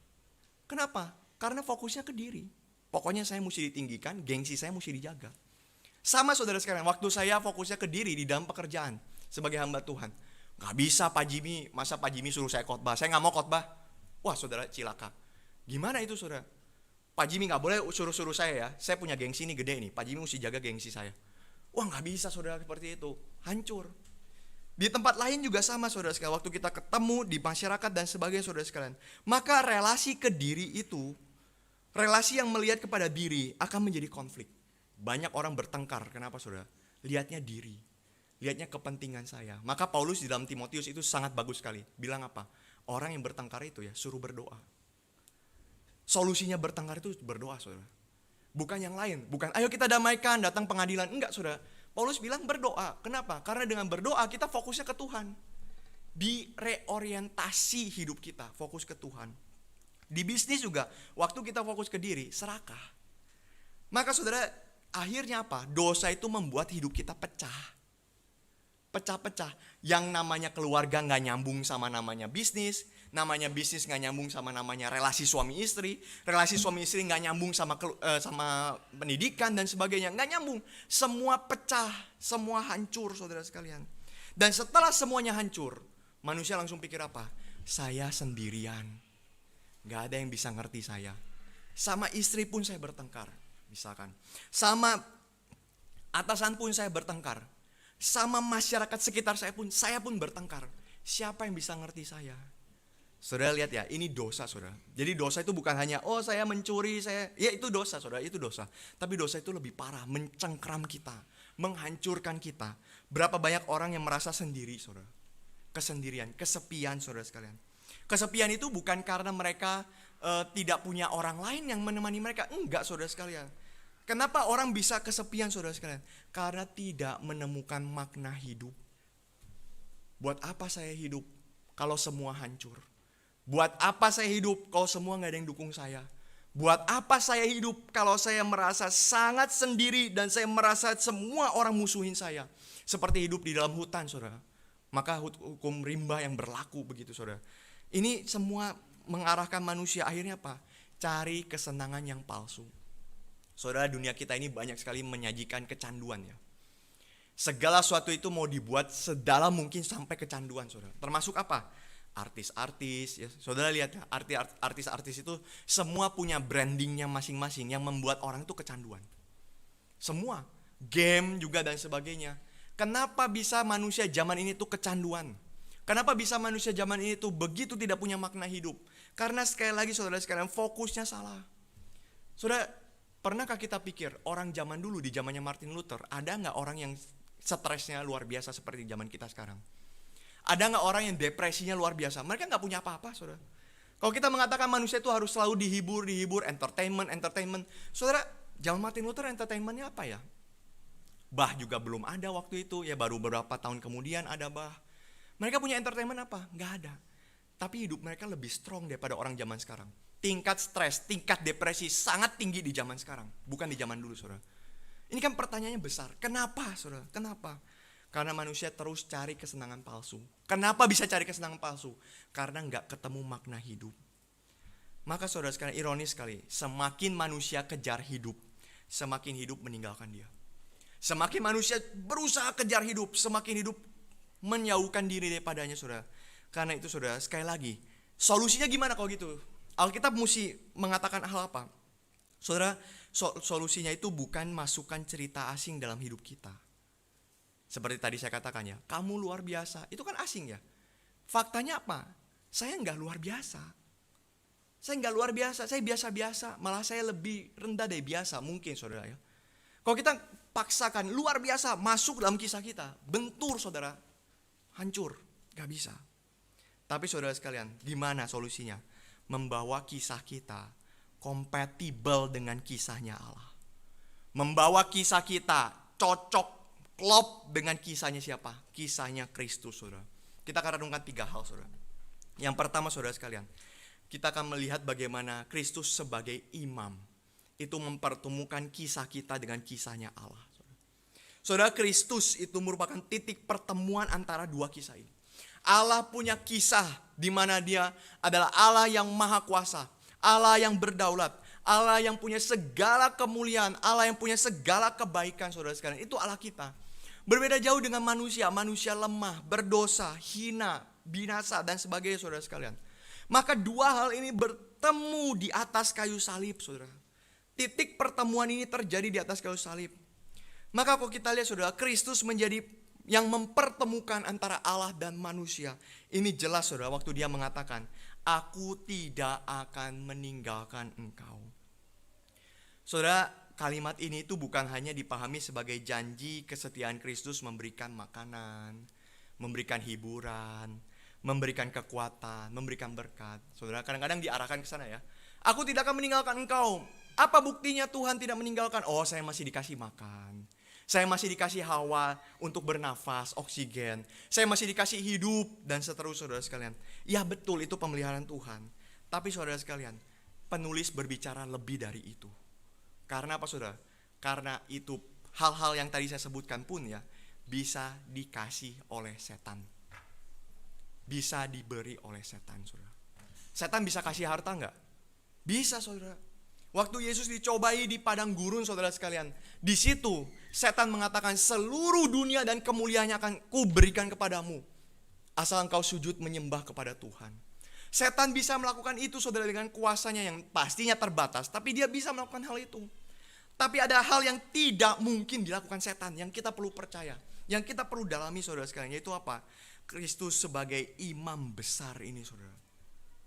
Kenapa? Karena fokusnya ke diri. Pokoknya saya mesti ditinggikan, gengsi saya mesti dijaga. Sama saudara sekalian, waktu saya fokusnya ke diri di dalam pekerjaan sebagai hamba Tuhan. Gak bisa Pak Jimmy, masa Pak Jimmy suruh saya khotbah? Saya gak mau khotbah. Wah saudara, cilaka. Gimana itu saudara? Pak Jimmy gak boleh suruh-suruh saya ya. Saya punya gengsi ini gede nih, Pak Jimmy mesti jaga gengsi saya. Wah gak bisa saudara seperti itu. Hancur. Di tempat lain juga sama saudara sekalian. Waktu kita ketemu di masyarakat dan sebagainya saudara sekalian. Maka relasi ke diri itu, relasi yang melihat kepada diri akan menjadi konflik. Banyak orang bertengkar. Kenapa saudara? Lihatnya diri. Lihatnya kepentingan saya. Maka Paulus di dalam Timotius itu sangat bagus sekali. Bilang apa? Orang yang bertengkar itu ya suruh berdoa. Solusinya bertengkar itu berdoa saudara. Bukan yang lain. Bukan ayo kita damaikan, datang pengadilan. Enggak saudara. Paulus bilang berdoa. Kenapa? Karena dengan berdoa kita fokusnya ke Tuhan. Direorientasi hidup kita. Fokus ke Tuhan. Di bisnis juga. Waktu kita fokus ke diri, serakah. Maka saudara, akhirnya apa? Dosa itu membuat hidup kita pecah. Pecah-pecah. Yang namanya keluarga gak nyambung sama namanya bisnis. Namanya bisnis gak nyambung sama namanya relasi suami istri. Relasi suami istri gak nyambung sama pendidikan dan sebagainya. Gak nyambung. Semua pecah. Semua hancur saudara sekalian. Dan setelah semuanya hancur, manusia langsung pikir apa? Saya sendirian. Gak ada yang bisa ngerti saya. Sama istri pun saya bertengkar. Misalkan. Sama atasan pun saya bertengkar. Sama masyarakat sekitar saya pun bertengkar. Siapa yang bisa ngerti saya? Saudara lihat ya, ini dosa saudara. Jadi dosa itu bukan hanya, oh saya mencuri, ya itu dosa saudara, itu dosa. Tapi dosa itu lebih parah, mencengkram kita, menghancurkan kita. Berapa banyak orang yang merasa sendiri saudara. Kesendirian, kesepian saudara sekalian. Kesepian itu bukan karena mereka tidak punya orang lain yang menemani mereka. Enggak, saudara sekalian. Kenapa orang bisa kesepian, saudara sekalian? Karena tidak menemukan makna hidup. Buat apa saya hidup kalau semua hancur? Buat apa saya hidup kalau semua gak ada yang dukung saya? Buat apa saya hidup kalau saya merasa sangat sendiri dan saya merasa semua orang musuhin saya? Seperti hidup di dalam hutan, saudara. Maka hukum rimba yang berlaku begitu, saudara. Ini semua mengarahkan manusia akhirnya apa? Cari kesenangan yang palsu. Saudara, dunia kita ini banyak sekali menyajikan kecanduan ya. Segala sesuatu itu mau dibuat sedalam mungkin sampai kecanduan, saudara. Termasuk apa? Artis-artis ya. Saudara lihat ya, artis-artis itu semua punya brandingnya masing-masing yang membuat orang itu kecanduan. Semua, game juga dan sebagainya. Kenapa bisa manusia zaman ini tuh kecanduan? Kenapa bisa manusia zaman ini tuh begitu tidak punya makna hidup? Karena sekali lagi saudara sekalian, fokusnya salah. Saudara, pernahkah kita pikir orang zaman dulu di zamannya Martin Luther, ada nggak orang yang stresnya luar biasa seperti zaman kita sekarang? Ada nggak orang yang depresinya luar biasa? Mereka nggak punya apa-apa, saudara. Kalau kita mengatakan manusia itu harus selalu dihibur, entertainment. Saudara, zaman Martin Luther entertainmentnya apa ya? Bah juga belum ada waktu itu, ya baru beberapa tahun kemudian ada bah. Mereka punya entertainment apa? Nggak ada. Tapi hidup mereka lebih strong daripada orang zaman sekarang. Tingkat stres, tingkat depresi sangat tinggi di zaman sekarang. Bukan di zaman dulu, saudara. Ini kan pertanyaannya besar. Kenapa, saudara? Kenapa? Karena manusia terus cari kesenangan palsu. Kenapa bisa cari kesenangan palsu? Karena nggak ketemu makna hidup. Maka saudara sekalian, ironis sekali. Semakin manusia kejar hidup, semakin hidup meninggalkan dia. Semakin manusia berusaha kejar hidup, semakin hidup menjauhkan diri daripadanya, saudara. Karena itu saudara, sekali lagi, solusinya gimana kalau gitu? Alkitab mesti mengatakan hal apa? Saudara, solusinya itu bukan masukkan cerita asing dalam hidup kita. Seperti tadi saya katakan ya, kamu luar biasa, itu kan asing ya. Faktanya apa? Saya nggak luar biasa. Saya nggak luar biasa, saya biasa-biasa. Malah saya lebih rendah dari biasa mungkin, saudara ya. Kalau kita paksakan luar biasa masuk dalam kisah kita, bentur saudara, hancur, gak bisa. Tapi saudara sekalian, gimana solusinya? Membawa kisah kita kompatibel dengan kisahnya Allah. Membawa kisah kita cocok, klop dengan kisahnya siapa? Kisahnya Kristus, saudara. Kita akan renungkan 3 hal, saudara. Yang pertama, saudara sekalian, kita akan melihat bagaimana Kristus sebagai imam itu mempertemukan kisah kita dengan kisahnya Allah. Saudara, Kristus itu merupakan titik pertemuan antara dua kisah ini. Allah punya kisah di mana dia adalah Allah yang maha kuasa, Allah yang berdaulat, Allah yang punya segala kemuliaan, Allah yang punya segala kebaikan, saudara sekalian. Itu Allah kita. Berbeda jauh dengan manusia lemah, berdosa, hina, binasa dan sebagainya, saudara sekalian. Maka dua hal ini bertemu di atas kayu salib, saudara. Titik pertemuan ini terjadi di atas kayu salib. Maka kalau kita lihat, saudara, Kristus menjadi yang mempertemukan antara Allah dan manusia. Ini jelas, saudara, waktu dia mengatakan, aku tidak akan meninggalkan engkau. Saudara, kalimat ini itu bukan hanya dipahami sebagai janji kesetiaan Kristus memberikan makanan, memberikan hiburan, memberikan kekuatan, memberikan berkat. Saudara, kadang-kadang diarahkan ke sana ya. Aku tidak akan meninggalkan engkau. Apa buktinya Tuhan tidak meninggalkan? Oh, saya masih dikasih makan. Saya masih dikasih hawa untuk bernafas, oksigen. Saya masih dikasih hidup dan seterusnya, saudara sekalian. Ya betul, itu pemeliharaan Tuhan. Tapi saudara sekalian, penulis berbicara lebih dari itu. Karena apa, saudara? Karena itu hal-hal yang tadi saya sebutkan pun ya, bisa dikasih oleh setan. Bisa diberi oleh setan, saudara. Setan bisa kasih harta enggak? Bisa, saudara. Waktu Yesus dicobai di padang gurun, saudara sekalian, di situ setan mengatakan seluruh dunia dan kemuliaannya akan kuberikan kepadamu, asal engkau sujud menyembah kepada Tuhan. Setan bisa melakukan itu, saudara, dengan kuasanya yang pastinya terbatas, tapi dia bisa melakukan hal itu. Tapi ada hal yang tidak mungkin dilakukan setan, yang kita perlu percaya, yang kita perlu dalami, saudara sekalian, yaitu apa? Kristus sebagai imam besar ini, saudara.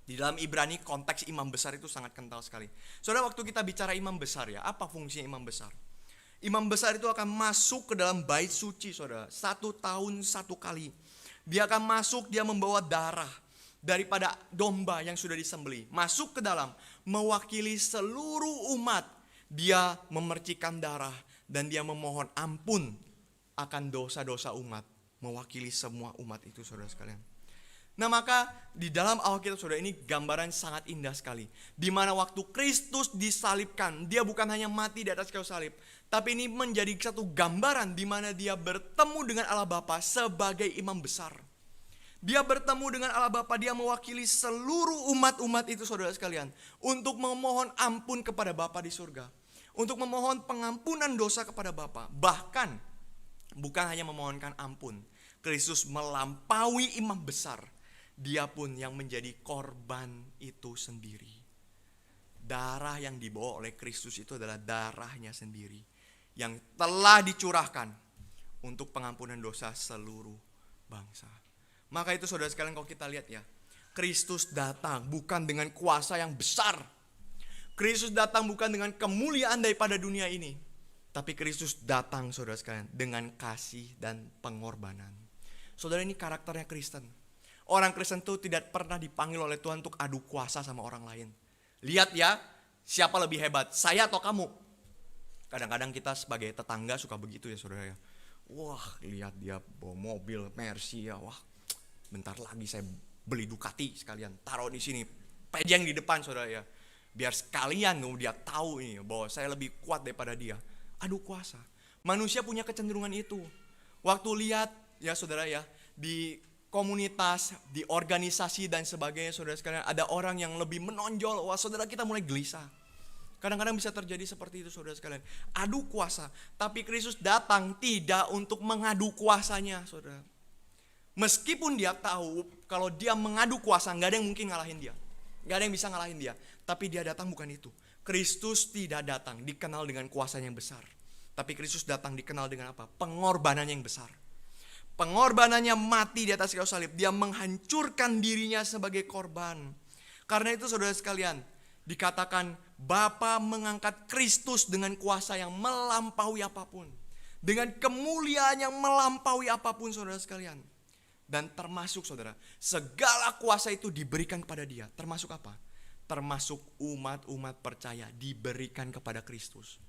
Di dalam Ibrani konteks imam besar itu sangat kental sekali. Saudara, waktu kita bicara imam besar ya, apa fungsinya imam besar? Imam besar itu akan masuk ke dalam bait suci, saudara, 1 tahun 1 kali. Dia akan masuk, dia membawa darah. daripada domba yang sudah disembelih, masuk ke dalam, mewakili seluruh umat. Dia memercikan darah dan dia memohon ampun akan dosa-dosa umat, mewakili semua umat itu, saudara sekalian. Nah, maka di dalam Alkitab, saudara, ini gambaran sangat indah sekali. Di mana waktu Kristus disalibkan, dia bukan hanya mati di atas kayu salib, tapi ini menjadi satu gambaran di mana dia bertemu dengan Allah Bapa sebagai imam besar. Dia bertemu dengan Allah Bapa, dia mewakili seluruh umat-umat itu, saudara sekalian, untuk memohon ampun kepada Bapa di surga, untuk memohon pengampunan dosa kepada Bapa. Bahkan bukan hanya memohonkan ampun, Kristus melampaui imam besar. Dia pun yang menjadi korban itu sendiri. Darah yang dibawa oleh Kristus itu adalah darahnya sendiri yang telah dicurahkan untuk pengampunan dosa seluruh bangsa. Maka itu, saudara sekalian, kalau kita lihat ya, Kristus datang bukan dengan kuasa yang besar. Kristus datang bukan dengan kemuliaan daripada dunia ini. Tapi Kristus datang, saudara sekalian, dengan kasih dan pengorbanan. Saudara, ini karakternya Kristen. Orang Kristen itu tidak pernah dipanggil oleh Tuhan untuk adu kuasa sama orang lain. Lihat ya, siapa lebih hebat, saya atau kamu? Kadang-kadang kita sebagai tetangga suka begitu ya, saudara ya. Wah, lihat dia bawa mobil Mercy ya. Wah, bentar lagi saya beli Ducati sekalian, taruh di sini, pejeng di depan, saudara ya. Biar sekalian dia tahu ini bahwa saya lebih kuat daripada dia. Adu kuasa. Manusia punya kecenderungan itu. Waktu lihat ya, saudara ya, di komunitas, di organisasi dan sebagainya, saudara sekalian, ada orang yang lebih menonjol, wah, saudara, kita mulai gelisah. Kadang-kadang bisa terjadi seperti itu, saudara sekalian. Adu kuasa. Tapi Kristus datang tidak untuk mengadu kuasanya, saudara. Meskipun dia tahu kalau dia mengadu kuasa, gak ada yang mungkin ngalahin dia. Gak ada yang bisa ngalahin dia. Tapi dia datang bukan itu. Kristus tidak datang dikenal dengan kuasanya yang besar. Tapi Kristus datang dikenal dengan apa? Pengorbanan yang besar. Pengorbanannya mati di atas kayu salib. Dia menghancurkan dirinya sebagai korban. Karena itu, saudara sekalian, dikatakan Bapa mengangkat Kristus dengan kuasa yang melampaui apapun. Dengan kemuliaan yang melampaui apapun, saudara sekalian. Dan termasuk, saudara, segala kuasa itu diberikan kepada dia. Termasuk apa? Termasuk umat-umat percaya diberikan kepada Kristus.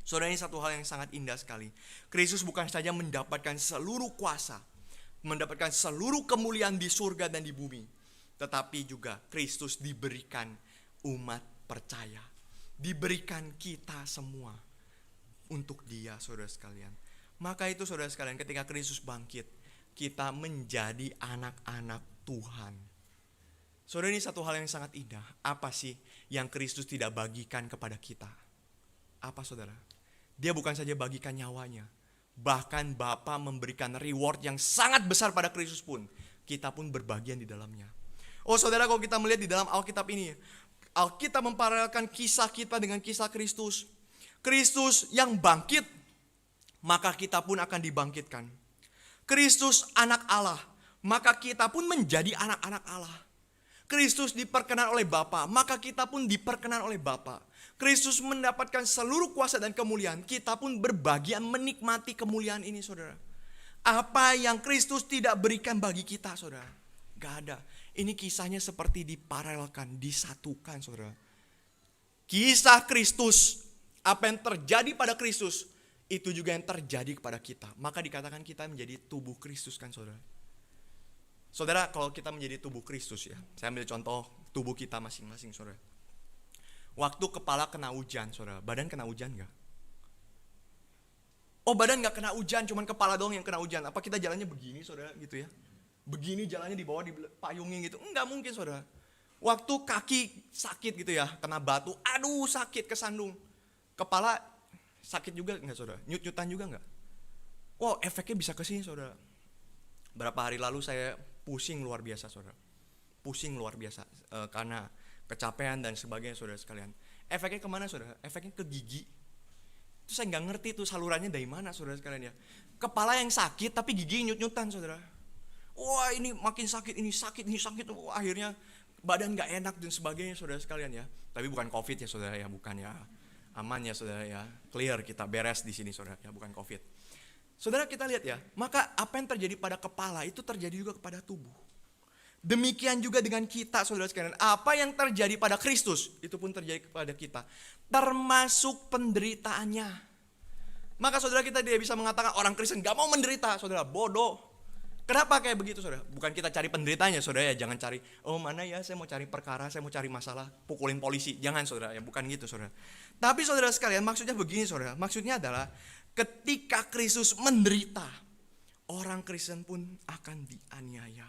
Saudara, ini satu hal yang sangat indah sekali. Kristus bukan saja mendapatkan seluruh kuasa, mendapatkan seluruh kemuliaan di surga dan di bumi, tetapi juga Kristus diberikan umat percaya. Diberikan kita semua untuk dia, saudara sekalian. Maka itu, saudara sekalian, ketika Kristus bangkit, kita menjadi anak-anak Tuhan. Saudara, ini satu hal yang sangat indah. Apa sih yang Kristus tidak bagikan kepada kita? Apa, saudara? Dia bukan saja bagikan nyawanya, bahkan Bapa memberikan reward yang sangat besar pada Kristus pun. Kita pun berbagian di dalamnya. Oh, saudara, kalau kita melihat di dalam Alkitab ini, Alkitab memparalelkan kisah kita dengan kisah Kristus. Kristus yang bangkit, maka kita pun akan dibangkitkan. Kristus anak Allah, maka kita pun menjadi anak-anak Allah. Kristus diperkenan oleh Bapa, maka kita pun diperkenan oleh Bapa. Kristus mendapatkan seluruh kuasa dan kemuliaan, kita pun berbagian menikmati kemuliaan ini, saudara. Apa yang Kristus tidak berikan bagi kita, saudara? Gak ada. Ini kisahnya seperti diparalelkan, disatukan, saudara. Kisah Kristus, apa yang terjadi pada Kristus, itu juga yang terjadi kepada kita. Maka dikatakan kita menjadi tubuh Kristus, kan, saudara. Saudara, kalau kita menjadi tubuh Kristus ya, saya ambil contoh tubuh kita masing-masing, saudara. Waktu kepala kena hujan, saudara, badan kena hujan gak? Oh, badan gak kena hujan, cuman kepala doang yang kena hujan. Apa kita jalannya begini, saudara, gitu ya? Begini jalannya di bawah dipayungin gitu? Enggak mungkin, saudara. Waktu kaki sakit gitu ya, kena batu, aduh sakit, kesandung. Kepala sakit juga enggak, saudara? Nyut-nyutan juga enggak? Wow, efeknya bisa ke sini, saudara. Berapa hari lalu saya pusing luar biasa, saudara. Pusing luar biasa karena kecapean dan sebagainya, saudara sekalian. Efeknya kemana, saudara? Efeknya ke gigi. Itu saya nggak ngerti tuh salurannya dari mana, saudara sekalian ya. Kepala yang sakit tapi gigi nyut-nyutan, saudara. Wah, ini makin sakit, ini sakit, ini sakit. Wah, akhirnya badan nggak enak dan sebagainya, saudara sekalian ya. Tapi bukan COVID ya, saudara ya, bukan ya. Aman ya, saudara ya. Clear, kita beres di sini, saudara ya, bukan COVID. Saudara, kita lihat ya. Maka apa yang terjadi pada kepala itu terjadi juga kepada tubuh. Demikian juga dengan kita, saudara sekalian. Apa yang terjadi pada Kristus, itu pun terjadi kepada kita. Termasuk penderitaannya. Maka saudara, kita tidak bisa mengatakan orang Kristen gak mau menderita. Saudara, bodoh. Kenapa kayak begitu, saudara? Bukan kita cari penderitanya, saudara ya. Jangan cari, oh mana ya saya mau cari perkara, saya mau cari masalah, pukulin polisi. Jangan, saudara ya, bukan gitu, saudara. Tapi saudara sekalian, maksudnya begini, saudara. Maksudnya adalah ketika Kristus menderita, orang Kristen pun akan dianiaya.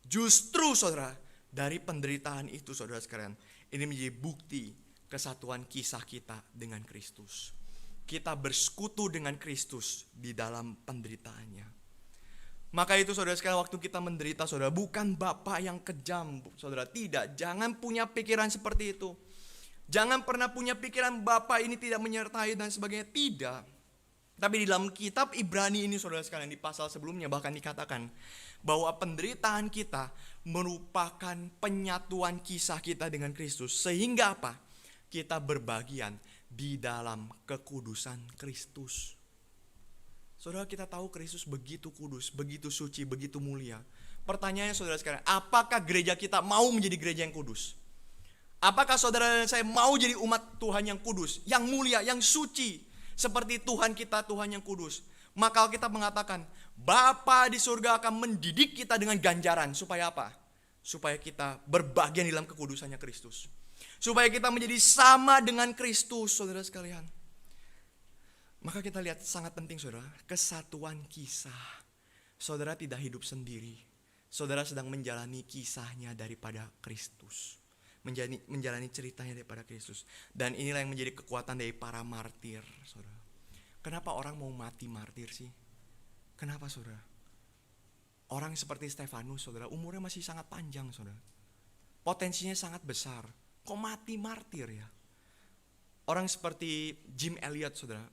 Justru saudara, dari penderitaan itu saudara sekalian, ini menjadi bukti kesatuan kisah kita dengan Kristus. Kita bersekutu dengan Kristus di dalam penderitaannya. Maka itu saudara sekalian, waktu kita menderita saudara, bukan Bapa yang kejam, saudara, tidak. Jangan punya pikiran seperti itu. Jangan pernah punya pikiran Bapa ini tidak menyertai dan sebagainya, tidak. Tapi di dalam kitab Ibrani ini saudara sekalian, di pasal sebelumnya bahkan dikatakan bahwa penderitaan kita merupakan penyatuan kisah kita dengan Kristus. Sehingga apa? Kita berbagian di dalam kekudusan Kristus. Saudara, kita tahu Kristus begitu kudus, begitu suci, begitu mulia. Pertanyaannya saudara sekalian, apakah gereja kita mau menjadi gereja yang kudus? Apakah saudara dan saya mau jadi umat Tuhan yang kudus, yang mulia, yang suci? Seperti Tuhan kita, Tuhan yang kudus. Maka kita mengatakan, Bapa di surga akan mendidik kita dengan ganjaran. Supaya apa? Supaya kita berbagian dalam kekudusannya Kristus. Supaya kita menjadi sama dengan Kristus, saudara sekalian. Maka kita lihat sangat penting, saudara, kesatuan kisah. Saudara tidak hidup sendiri. Saudara sedang menjalani kisahnya daripada Kristus. Menjalani ceritanya daripada Kristus. Dan inilah yang menjadi kekuatan dari para martir, saudara. Kenapa orang mau mati martir sih? Kenapa, saudara? Orang seperti Stefanus, saudara, umurnya masih sangat panjang, saudara. Potensinya sangat besar. Kok mati martir ya? Orang seperti Jim Elliot, saudara,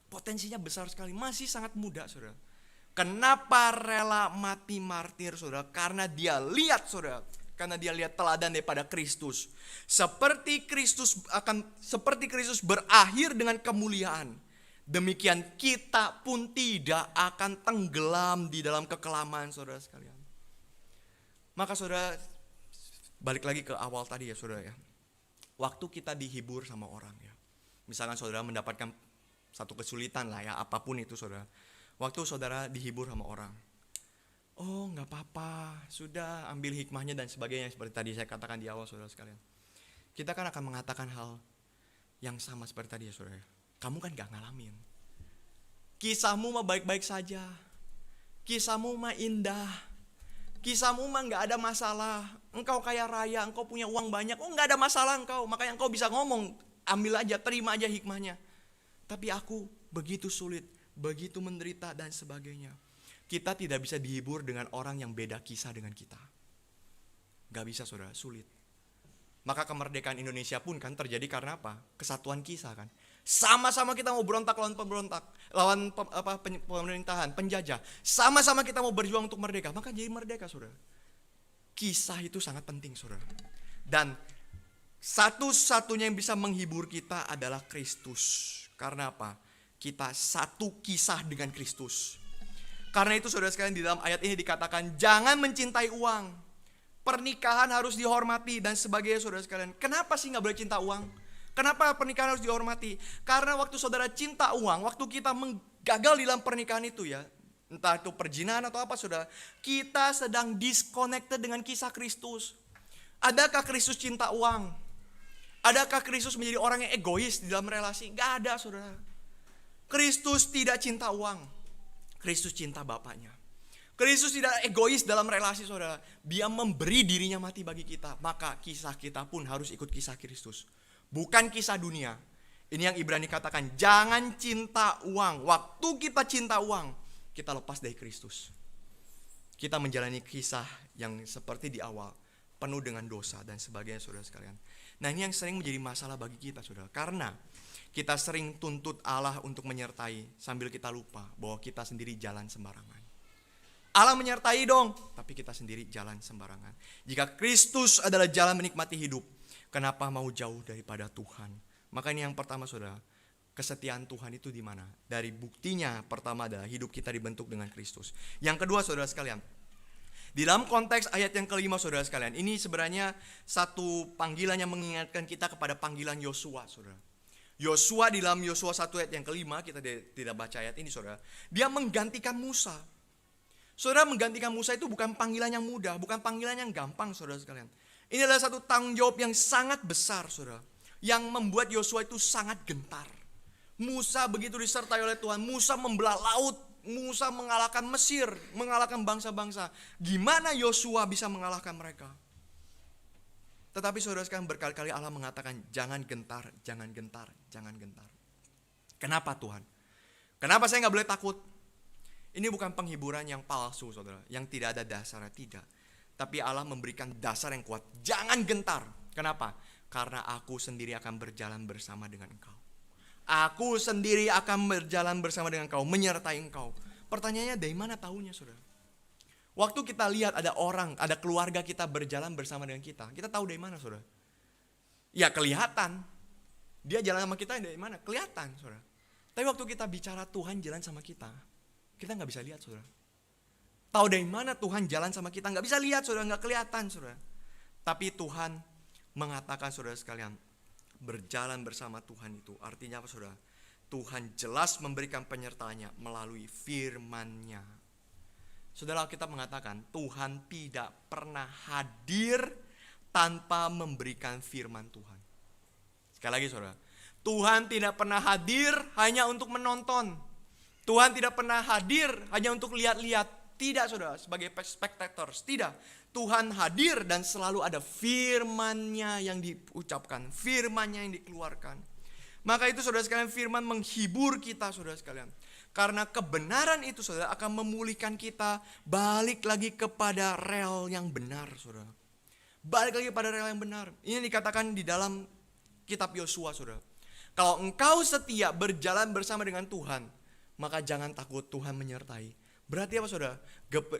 potensinya besar sekali, masih sangat muda, saudara. Kenapa rela mati martir, saudara? Karena dia lihat, saudara, karena dia lihat teladan daripada Kristus. Seperti Kristus berakhir dengan kemuliaan, demikian kita pun tidak akan tenggelam di dalam kekelaman, saudara sekalian. Maka saudara, balik lagi ke awal tadi ya, saudara ya. Waktu kita dihibur sama orang ya. Misalkan saudara mendapatkan satu kesulitan lah ya, apapun itu saudara. Waktu saudara dihibur sama orang, oh gak apa-apa, sudah ambil hikmahnya dan sebagainya. Seperti tadi saya katakan di awal, saudara sekalian. Kita kan akan mengatakan hal yang sama seperti tadi ya, saudara. Kamu kan gak ngalamin. Kisahmu mah baik-baik saja. Kisahmu mah indah. Kisahmu mah gak ada masalah. Engkau kaya raya, engkau punya uang banyak. Oh gak ada masalah engkau. Makanya engkau bisa ngomong, ambil aja, terima aja hikmahnya. Tapi aku begitu sulit, begitu menderita dan sebagainya. Kita tidak bisa dihibur dengan orang yang beda kisah dengan kita. Gak bisa, saudara, sulit. Maka kemerdekaan Indonesia pun kan terjadi karena apa? Kesatuan kisah kan. Sama-sama kita mau berontak lawan pemberontak, lawan pemerintahan, penjajah. Sama-sama kita mau berjuang untuk merdeka, maka jadi merdeka, saudara. Kisah itu sangat penting, saudara. Dan satu-satunya yang bisa menghibur kita adalah Kristus. Karena apa? Kita satu kisah dengan Kristus. Karena itu saudara sekalian, di dalam ayat ini dikatakan jangan mencintai uang. Pernikahan harus dihormati dan sebagainya, saudara sekalian. Kenapa sih gak boleh cinta uang? Kenapa pernikahan harus dihormati? Karena waktu saudara cinta uang, waktu kita gagal di dalam pernikahan itu ya, entah itu perzinahan atau apa, saudara, kita sedang disconnected dengan kisah Kristus. Adakah Kristus cinta uang? Adakah Kristus menjadi orang yang egois di dalam relasi? Gak ada, saudara. Kristus tidak cinta uang. Kristus cinta Bapaknya. Kristus tidak egois dalam relasi, saudara. Dia memberi dirinya mati bagi kita. Maka kisah kita pun harus ikut kisah Kristus. Bukan kisah dunia. Ini yang Ibrani katakan, jangan cinta uang. Waktu kita cinta uang, kita lepas dari Kristus. Kita menjalani kisah yang seperti di awal, penuh dengan dosa dan sebagainya, saudara sekalian. Nah, ini yang sering menjadi masalah bagi kita, saudara. Karena kita sering tuntut Allah untuk menyertai sambil kita lupa bahwa kita sendiri jalan sembarangan. Allah menyertai dong, tapi kita sendiri jalan sembarangan. Jika Kristus adalah jalan menikmati hidup, kenapa mau jauh daripada Tuhan? Maka ini yang pertama, saudara. Kesetiaan Tuhan itu di mana? Dari buktinya pertama adalah hidup kita dibentuk dengan Kristus. Yang kedua, saudara sekalian, Di dalam konteks ayat yang kelima saudara sekalian, ini sebenarnya satu panggilan yang mengingatkan kita kepada panggilan Yosua, saudara. Yosua di dalam Yosua 1 ayat yang kelima, kita tidak baca ayat ini saudara. Dia menggantikan Musa. Saudara, menggantikan Musa itu bukan panggilan yang mudah, bukan panggilan yang gampang saudara sekalian. Ini adalah satu tanggung jawab yang sangat besar saudara, yang membuat Yosua itu sangat gentar. Musa begitu disertai oleh Tuhan, Musa membelah laut, Musa mengalahkan Mesir, mengalahkan bangsa-bangsa. Gimana Yosua bisa mengalahkan mereka? Tetapi saudara sekalian, berkali-kali Allah mengatakan jangan gentar, jangan gentar, jangan gentar. Kenapa Tuhan? Kenapa saya nggak boleh takut? Ini bukan penghiburan yang palsu saudara, yang tidak ada dasarnya, tidak. Tapi Allah memberikan dasar yang kuat. Jangan gentar. Kenapa? Karena aku sendiri akan berjalan bersama dengan engkau. Aku sendiri akan berjalan bersama dengan engkau, menyertai engkau. Pertanyaannya, dari mana tahunya saudara? Waktu kita lihat ada orang, ada keluarga kita berjalan bersama dengan kita tahu dari mana saudara? Ya kelihatan. Dia jalan sama kita dari mana? Kelihatan saudara. Tapi waktu kita bicara Tuhan jalan sama kita nggak bisa lihat saudara. Tahu dari mana Tuhan jalan sama kita? Nggak bisa lihat saudara, nggak kelihatan saudara. Tapi Tuhan mengatakan saudara sekalian, berjalan bersama Tuhan itu artinya apa saudara? Tuhan jelas memberikan penyertaannya melalui firman-Nya. Saudara, kita mengatakan Tuhan tidak pernah hadir tanpa memberikan firman Tuhan. Sekali lagi saudara, Tuhan tidak pernah hadir hanya untuk menonton. Tuhan tidak pernah hadir hanya untuk lihat-lihat. Tidak saudara, sebagai spectators, tidak. Tuhan hadir dan selalu ada firman-Nya yang diucapkan, firman-Nya yang dikeluarkan. Maka itu saudara sekalian, firman menghibur kita saudara sekalian. Karena kebenaran itu saudara akan memulihkan kita balik lagi kepada rel yang benar saudara. Balik lagi pada rel yang benar. Ini dikatakan di dalam kitab Yosua saudara. Kalau engkau setia berjalan bersama dengan Tuhan, maka jangan takut, Tuhan menyertai. Berarti apa saudara?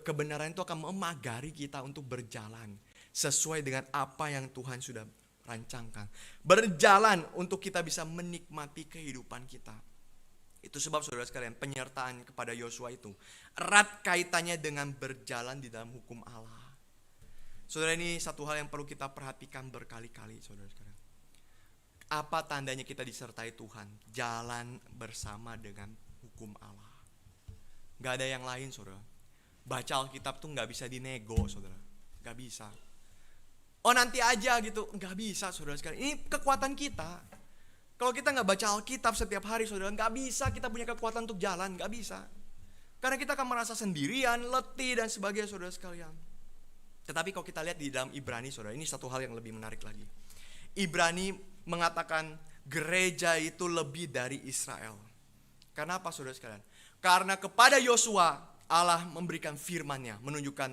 Kebenaran itu akan memagari kita untuk berjalan sesuai dengan apa yang Tuhan sudah rancangkan. Berjalan untuk kita bisa menikmati kehidupan kita. Itu sebab saudara sekalian, penyertaan kepada Yosua itu erat kaitannya dengan berjalan di dalam hukum Allah. Saudara, ini satu hal yang perlu kita perhatikan berkali-kali saudara sekalian. Apa tandanya kita disertai Tuhan? Jalan bersama dengan hukum Allah. Gak ada yang lain saudara. Baca Alkitab tuh gak bisa dinego saudara. Gak bisa. Oh nanti aja gitu. Gak bisa saudara sekalian. Ini kekuatan kita. Kalau kita gak baca Alkitab setiap hari saudara, gak bisa kita punya kekuatan untuk jalan. Gak bisa. Karena kita akan merasa sendirian, letih dan sebagainya saudara sekalian. Tetapi kalau kita lihat di dalam Ibrani saudara, ini satu hal yang lebih menarik lagi. Ibrani mengatakan gereja itu lebih dari Israel. Karena apa saudara sekalian? Karena kepada Yosua Allah memberikan firman-Nya, menunjukkan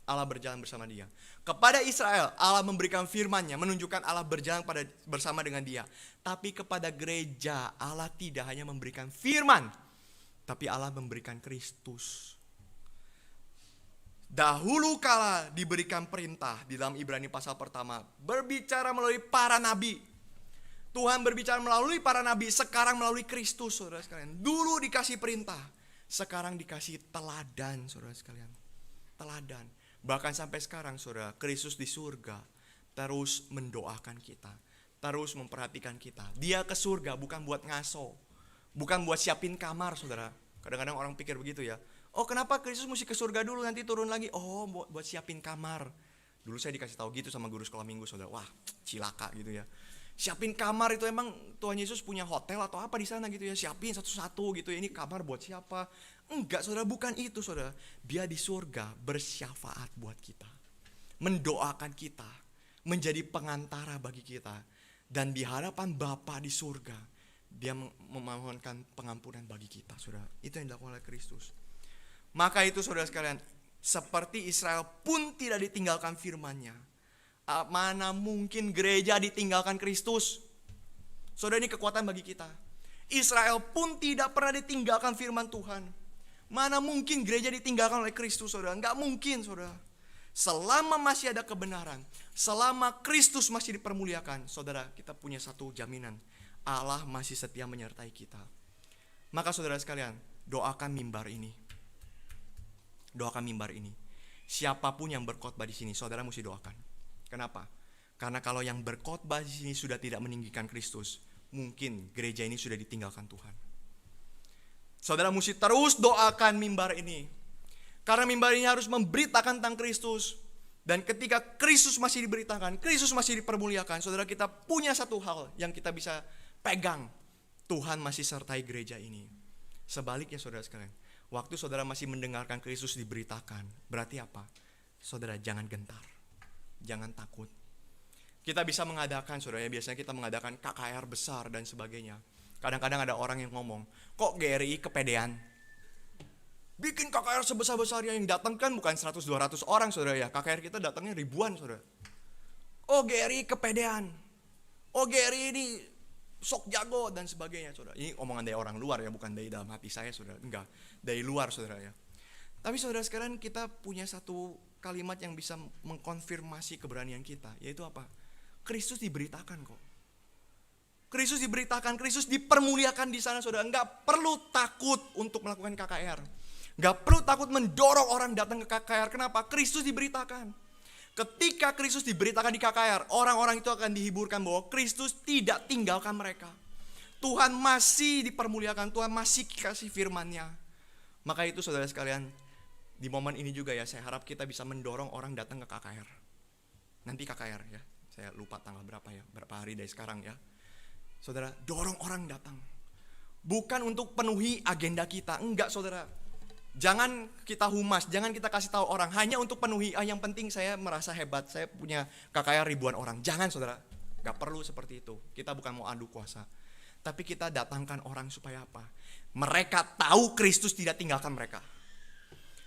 Allah berjalan bersama dia. Kepada Israel Allah memberikan firman-Nya, menunjukkan Allah berjalan bersama dengan dia. Tapi kepada gereja Allah tidak hanya memberikan firman, tapi Allah memberikan Kristus. Dahulu kala diberikan perintah di dalam Ibrani pasal pertama, berbicara melalui para nabi. Tuhan berbicara melalui para nabi, sekarang melalui Kristus saudara sekalian. Dulu dikasih perintah, sekarang dikasih teladan saudara sekalian. Teladan. Bahkan sampai sekarang saudara, Kristus di surga terus mendoakan kita, terus memperhatikan kita. Dia ke surga bukan buat ngaso, bukan buat siapin kamar saudara. Kadang-kadang orang pikir begitu ya. Oh kenapa Kristus mesti ke surga dulu nanti turun lagi? Oh buat siapin kamar. Dulu saya dikasih tahu gitu sama guru sekolah minggu saudara. Wah cilaka gitu ya. Siapin kamar itu emang Tuhan Yesus punya hotel atau apa di sana gitu ya. Siapin satu-satu gitu ya. Ini kamar buat siapa? Enggak saudara, bukan itu saudara. Dia di surga bersyafaat buat kita. Mendoakan kita. Menjadi pengantara bagi kita. Dan di hadapan Bapa di surga, dia memohonkan pengampunan bagi kita saudara. Itu yang dilakukan oleh Kristus. Maka itu saudara sekalian, seperti Israel pun tidak ditinggalkan firman-Nya. Mana mungkin gereja ditinggalkan Kristus? Saudara, ini kekuatan bagi kita. Israel pun tidak pernah ditinggalkan firman Tuhan. Mana mungkin gereja ditinggalkan oleh Kristus saudara? Enggak mungkin saudara. Selama masih ada kebenaran, selama Kristus masih dipermuliakan, saudara, kita punya satu jaminan. Allah masih setia menyertai kita. Maka saudara sekalian, doakan mimbar ini. Doakan mimbar ini. Siapapun yang berkhotbah di sini, saudara mesti doakan. Kenapa? Karena kalau yang berkhotbah di sini sudah tidak meninggikan Kristus, mungkin gereja ini sudah ditinggalkan Tuhan. Saudara mesti terus doakan mimbar ini. Karena mimbar ini harus memberitakan tentang Kristus. Dan ketika Kristus masih diberitakan, Kristus masih dipermuliakan, saudara, kita punya satu hal yang kita bisa pegang. Tuhan masih sertai gereja ini. Sebaliknya saudara sekalian, waktu saudara masih mendengarkan Kristus diberitakan, berarti apa? Saudara jangan gentar, jangan takut. Kita bisa mengadakan, saudara, biasanya kita mengadakan KKR besar dan sebagainya. Kadang-kadang ada orang yang ngomong, kok GRI kepedean? Bikin KKR sebesar-besarnya, yang datang kan bukan 100-200 orang, saudara ya. KKR kita datangnya ribuan, saudara. Oh GRI kepedean. Oh GRI ini sok jago dan sebagainya, saudara. Ini omongan dari orang luar ya, bukan dari dalam hati saya, saudara. Enggak, dari luar, saudara ya. Tapi saudara sekalian, kita punya satu kalimat yang bisa mengkonfirmasi keberanian kita, yaitu apa? Kristus diberitakan kok. Kristus diberitakan, Kristus dipermuliakan di sana, saudara. Enggak perlu takut untuk melakukan KKR. Enggak perlu takut mendorong orang datang ke KKR. Kenapa? Kristus diberitakan. Ketika Kristus diberitakan di KKR, orang-orang itu akan dihiburkan bahwa Kristus tidak tinggalkan mereka. Tuhan masih dipermuliakan, Tuhan masih kasih firman-Nya. Maka itu saudara sekalian, di momen ini juga ya, saya harap kita bisa mendorong orang datang ke KKR. Nanti KKR ya, saya lupa tanggal berapa ya, berapa hari dari sekarang ya. Saudara, dorong orang datang. Bukan untuk penuhi agenda kita, enggak saudara. Jangan kita humas, jangan kita kasih tahu orang hanya untuk penuhi, yang penting saya merasa hebat, saya punya KKR ribuan orang. Jangan saudara, gak perlu seperti itu. Kita bukan mau adu kuasa. Tapi kita datangkan orang supaya apa? Mereka tahu Kristus tidak tinggalkan mereka.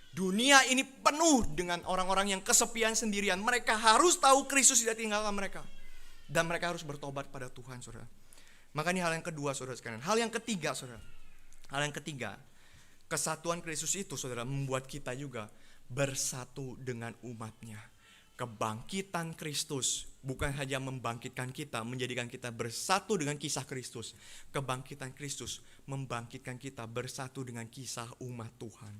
Dunia ini penuh dengan orang-orang yang kesepian sendirian. Mereka harus tahu Kristus tidak tinggalkan mereka. Dan mereka harus bertobat pada Tuhan, saudara. Maka ini hal yang kedua, saudara sekalian. Hal yang ketiga, saudara. Hal yang ketiga, kesatuan Kristus itu, saudara, membuat kita juga bersatu dengan umatnya. Kebangkitan Kristus bukan hanya membangkitkan kita, menjadikan kita bersatu dengan kisah Kristus. Kebangkitan Kristus membangkitkan kita bersatu dengan kisah umat Tuhan.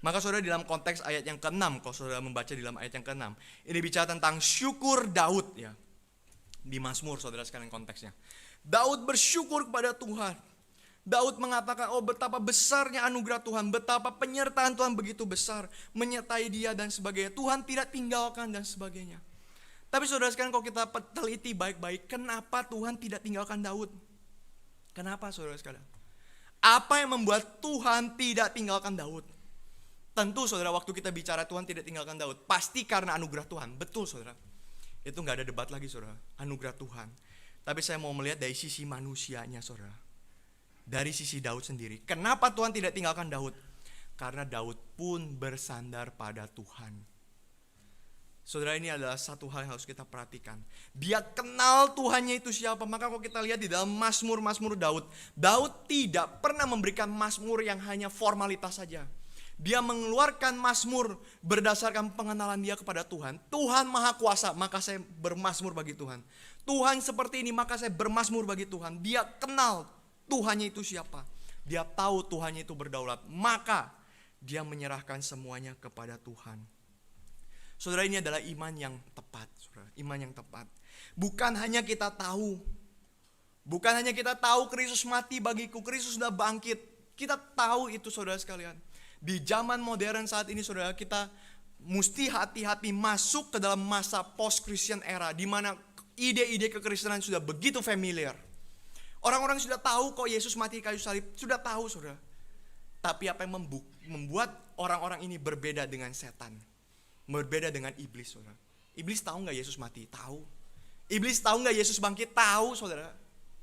Maka saudara, dalam konteks ayat yang ke-6, kalau saudara membaca di dalam ayat yang ke-6, ini bicara tentang syukur Daud ya. Di Mazmur, saudara sekalian, konteksnya. Daud bersyukur kepada Tuhan. Daud mengatakan, oh betapa besarnya anugerah Tuhan, betapa penyertaan Tuhan begitu besar, menyertai dia dan sebagainya. Tuhan tidak tinggalkan dan sebagainya. Tapi saudara sekalian, kalau kita teliti baik-baik, kenapa Tuhan tidak tinggalkan Daud? Kenapa saudara sekalian? Apa yang membuat Tuhan tidak tinggalkan Daud? Tentu saudara, waktu kita bicara Tuhan tidak tinggalkan Daud, pasti karena anugerah Tuhan. Betul saudara. Itu gak ada debat lagi saudara, anugerah Tuhan. Tapi saya mau melihat dari sisi manusianya saudara. Dari sisi Daud sendiri. Kenapa Tuhan tidak tinggalkan Daud? Karena Daud pun bersandar pada Tuhan. Saudara, ini adalah satu hal yang harus kita perhatikan. Dia kenal Tuhannya itu siapa. Maka kalau kita lihat di dalam Mazmur Daud, Daud tidak pernah memberikan Mazmur yang hanya formalitas saja. Dia mengeluarkan Mazmur berdasarkan pengenalan dia kepada Tuhan. Tuhan Maha Kuasa, maka saya bermazmur bagi Tuhan. Tuhan seperti ini, maka saya bermazmur bagi Tuhan. Dia kenal Tuhannya itu siapa. Dia tahu Tuhannya itu berdaulat. Maka dia menyerahkan semuanya kepada Tuhan. Saudara, ini adalah iman yang tepat. Saudara, iman yang tepat. Bukan hanya kita tahu. Bukan hanya kita tahu Kristus mati bagiku, Kristus sudah bangkit. Kita tahu itu saudara sekalian. Di zaman modern saat ini saudara, kita mesti hati-hati masuk ke dalam masa post-Christian era, di mana ide-ide kekristenan sudah begitu familiar. Orang-orang sudah tahu kok Yesus mati kayu salib, sudah tahu saudara. Tapi apa yang membuat orang-orang ini berbeda dengan setan? Berbeda dengan iblis saudara. Iblis tahu gak Yesus mati? Tahu. Iblis tahu gak Yesus bangkit? Tahu saudara.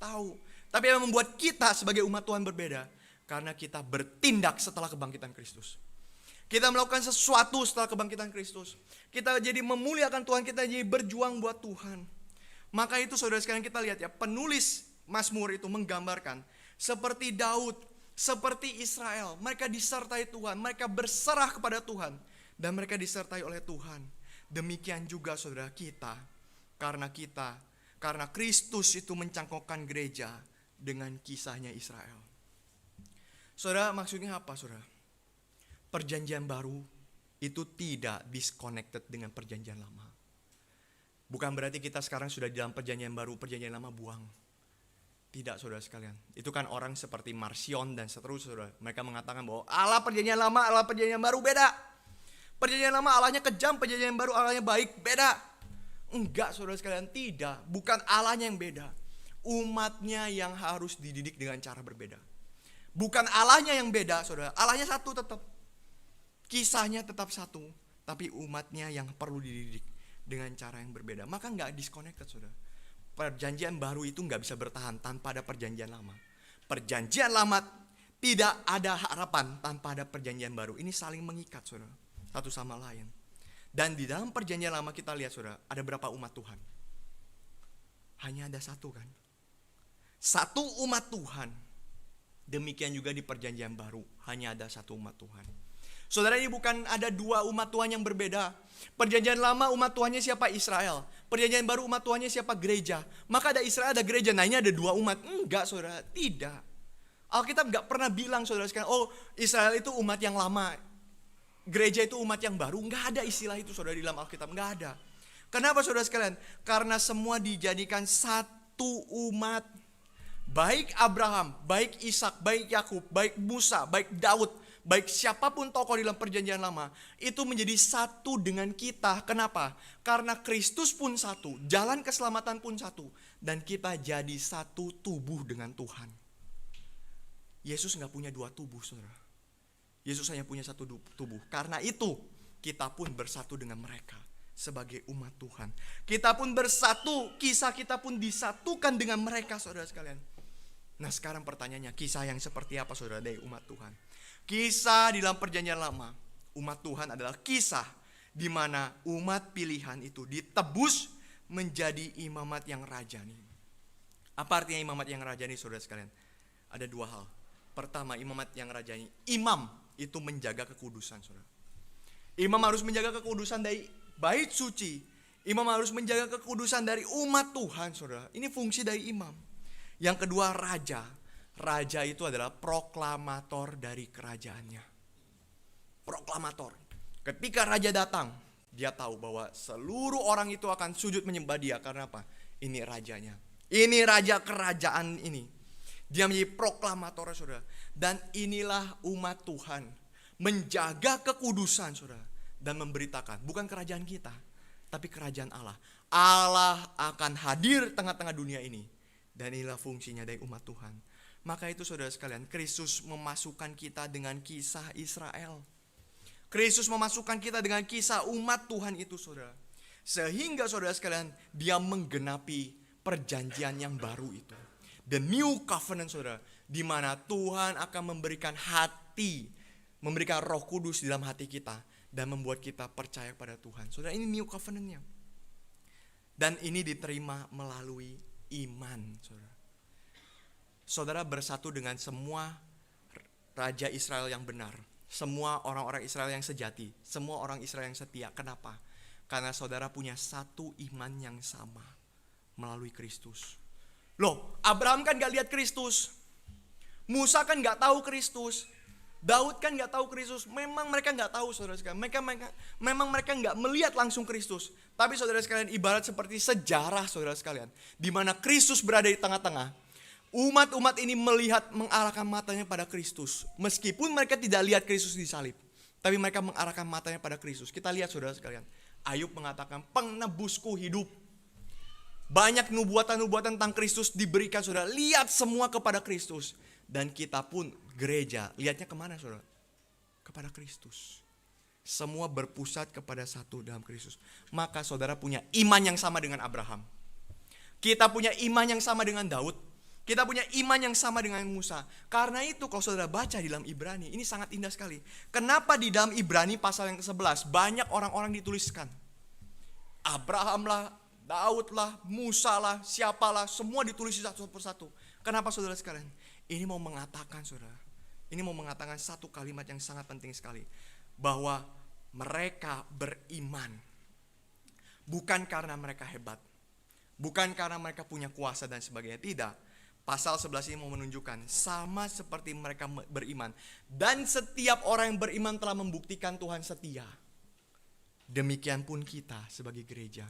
Tahu. Tapi yang membuat kita sebagai umat Tuhan berbeda, karena kita bertindak setelah kebangkitan Kristus. Kita melakukan sesuatu setelah kebangkitan Kristus. Kita jadi memuliakan Tuhan, kita jadi berjuang buat Tuhan. Maka itu saudara sekalian, kita lihat ya, penulis Mazmur itu menggambarkan seperti Daud, seperti Israel. Mereka disertai Tuhan, mereka berserah kepada Tuhan, dan mereka disertai oleh Tuhan. Demikian juga saudara kita, karena Kristus itu mencangkokkan gereja dengan kisahnya Israel. Saudara, maksudnya apa saudara? Perjanjian baru itu tidak disconnected dengan perjanjian lama. Bukan berarti kita sekarang sudah di dalam perjanjian baru, perjanjian lama buang. Tidak, saudara sekalian. Itu kan orang seperti Marcion dan seterusnya, saudara. Mereka mengatakan bahwa Allah perjanjian lama, Allah perjanjian baru beda. Perjanjian lama Allahnya kejam, perjanjian baru Allahnya baik, beda. Enggak, saudara sekalian, tidak. Bukan Allahnya yang beda. Umatnya yang harus dididik dengan cara berbeda. Bukan Allahnya yang beda, saudara. Allahnya satu tetap. Kisahnya tetap satu. Tapi umatnya yang perlu dididik dengan cara yang berbeda. Maka enggak disconnected, saudara. Perjanjian baru itu nggak bisa bertahan tanpa ada perjanjian lama. Perjanjian lama tidak ada harapan tanpa ada perjanjian baru. Ini saling mengikat, saudara, satu sama lain. Dan di dalam perjanjian lama kita lihat, saudara, ada berapa umat Tuhan? Hanya ada satu, kan? Satu umat Tuhan. Demikian juga di perjanjian baru, hanya ada satu umat Tuhan. Saudara, ini bukan ada dua umat Tuhan yang berbeda. Perjanjian lama umat Tuhannya siapa? Israel. Perjanjian baru umat Tuhannya siapa? Gereja. Maka ada Israel, ada gereja. Nah, ini ada dua umat. Enggak, saudara. Tidak. Alkitab enggak pernah bilang, saudara sekalian, oh, Israel itu umat yang lama, gereja itu umat yang baru. Enggak ada istilah itu, saudara, di dalam Alkitab. Enggak ada. Kenapa, saudara sekalian? Karena semua dijadikan satu umat. Baik Abraham, baik Ishak, baik Yakub, baik Musa, baik Daud, baik siapapun tokoh di dalam perjanjian lama, itu menjadi satu dengan kita. Kenapa? Karena Kristus pun satu, jalan keselamatan pun satu, dan kita jadi satu tubuh dengan Tuhan. Yesus gak punya dua tubuh, saudara. Yesus hanya punya satu tubuh. Karena itu kita pun bersatu dengan mereka sebagai umat Tuhan. Kita pun bersatu, kisah kita pun disatukan dengan mereka, saudara sekalian. Nah, sekarang pertanyaannya, kisah yang seperti apa, saudara, dari umat Tuhan? Kisah di dalam perjanjian lama, umat Tuhan adalah kisah di mana umat pilihan itu ditebus menjadi imamat yang rajani. Apa artinya imamat yang rajani, saudara sekalian? Ada dua hal. Pertama, imamat yang rajani. Imam itu menjaga kekudusan, saudara. Imam harus menjaga kekudusan dari bait suci. Imam harus menjaga kekudusan dari umat Tuhan, saudara. Ini fungsi dari imam. Yang kedua, raja. Raja itu adalah proklamator dari kerajaannya. Proklamator. Ketika raja datang, dia tahu bahwa seluruh orang itu akan sujud menyembah dia. Karena apa? Ini rajanya. Ini raja kerajaan ini. Dia menjadi proklamator, saudara. Dan inilah umat Tuhan. Menjaga kekudusan, saudara. Dan memberitakan. Bukan kerajaan kita, tapi kerajaan Allah. Allah akan hadir tengah-tengah dunia ini. Dan inilah fungsinya dari umat Tuhan. Maka itu, saudara sekalian, Kristus memasukkan kita dengan kisah Israel. Kristus memasukkan kita dengan kisah umat Tuhan itu, saudara. Sehingga, saudara sekalian, dia menggenapi perjanjian yang baru itu. The new covenant, saudara. Di mana Tuhan akan memberikan hati, memberikan Roh Kudus di dalam hati kita. Dan membuat kita percaya pada Tuhan. Saudara, ini new covenant-nya. Dan ini diterima melalui iman, saudara. Saudara bersatu dengan semua raja Israel yang benar. Semua orang-orang Israel yang sejati. Semua orang Israel yang setia. Kenapa? Karena saudara punya satu iman yang sama melalui Kristus. Loh, Abraham kan gak lihat Kristus. Musa kan gak tahu Kristus. Daud kan gak tahu Kristus. Memang mereka gak tahu, saudara sekalian. Memang mereka gak melihat langsung Kristus. Tapi saudara sekalian, ibarat seperti sejarah, saudara sekalian. Di mana Kristus berada di tengah-tengah. Umat-umat ini melihat, mengarahkan matanya pada Kristus. Meskipun mereka tidak lihat Kristus disalib. Tapi mereka mengarahkan matanya pada Kristus. Kita lihat, saudara sekalian. Ayub mengatakan, penebusku hidup. Banyak nubuatan-nubuatan tentang Kristus diberikan, saudara. Lihat semua kepada Kristus. Dan kita pun gereja, lihatnya kemana, saudara? Kepada Kristus. Semua berpusat kepada satu dalam Kristus. Maka saudara punya iman yang sama dengan Abraham. Kita punya iman yang sama dengan Daud. Kita punya iman yang sama dengan Musa. Karena itu kalau saudara baca di dalam Ibrani, ini sangat indah sekali. Kenapa di dalam Ibrani pasal yang ke-11 banyak orang-orang dituliskan? Abraham lah, Daud lah, Musa lah, siapalah, semua ditulis satu persatu. Kenapa, saudara sekalian? Ini mau mengatakan, saudara, ini mau mengatakan satu kalimat yang sangat penting sekali. Bahwa mereka beriman. Bukan karena mereka hebat. Bukan karena mereka punya kuasa dan sebagainya. Tidak. Pasal 11 ini mau menunjukkan sama seperti mereka beriman. Dan setiap orang yang beriman telah membuktikan Tuhan setia. Demikian pun kita sebagai gereja,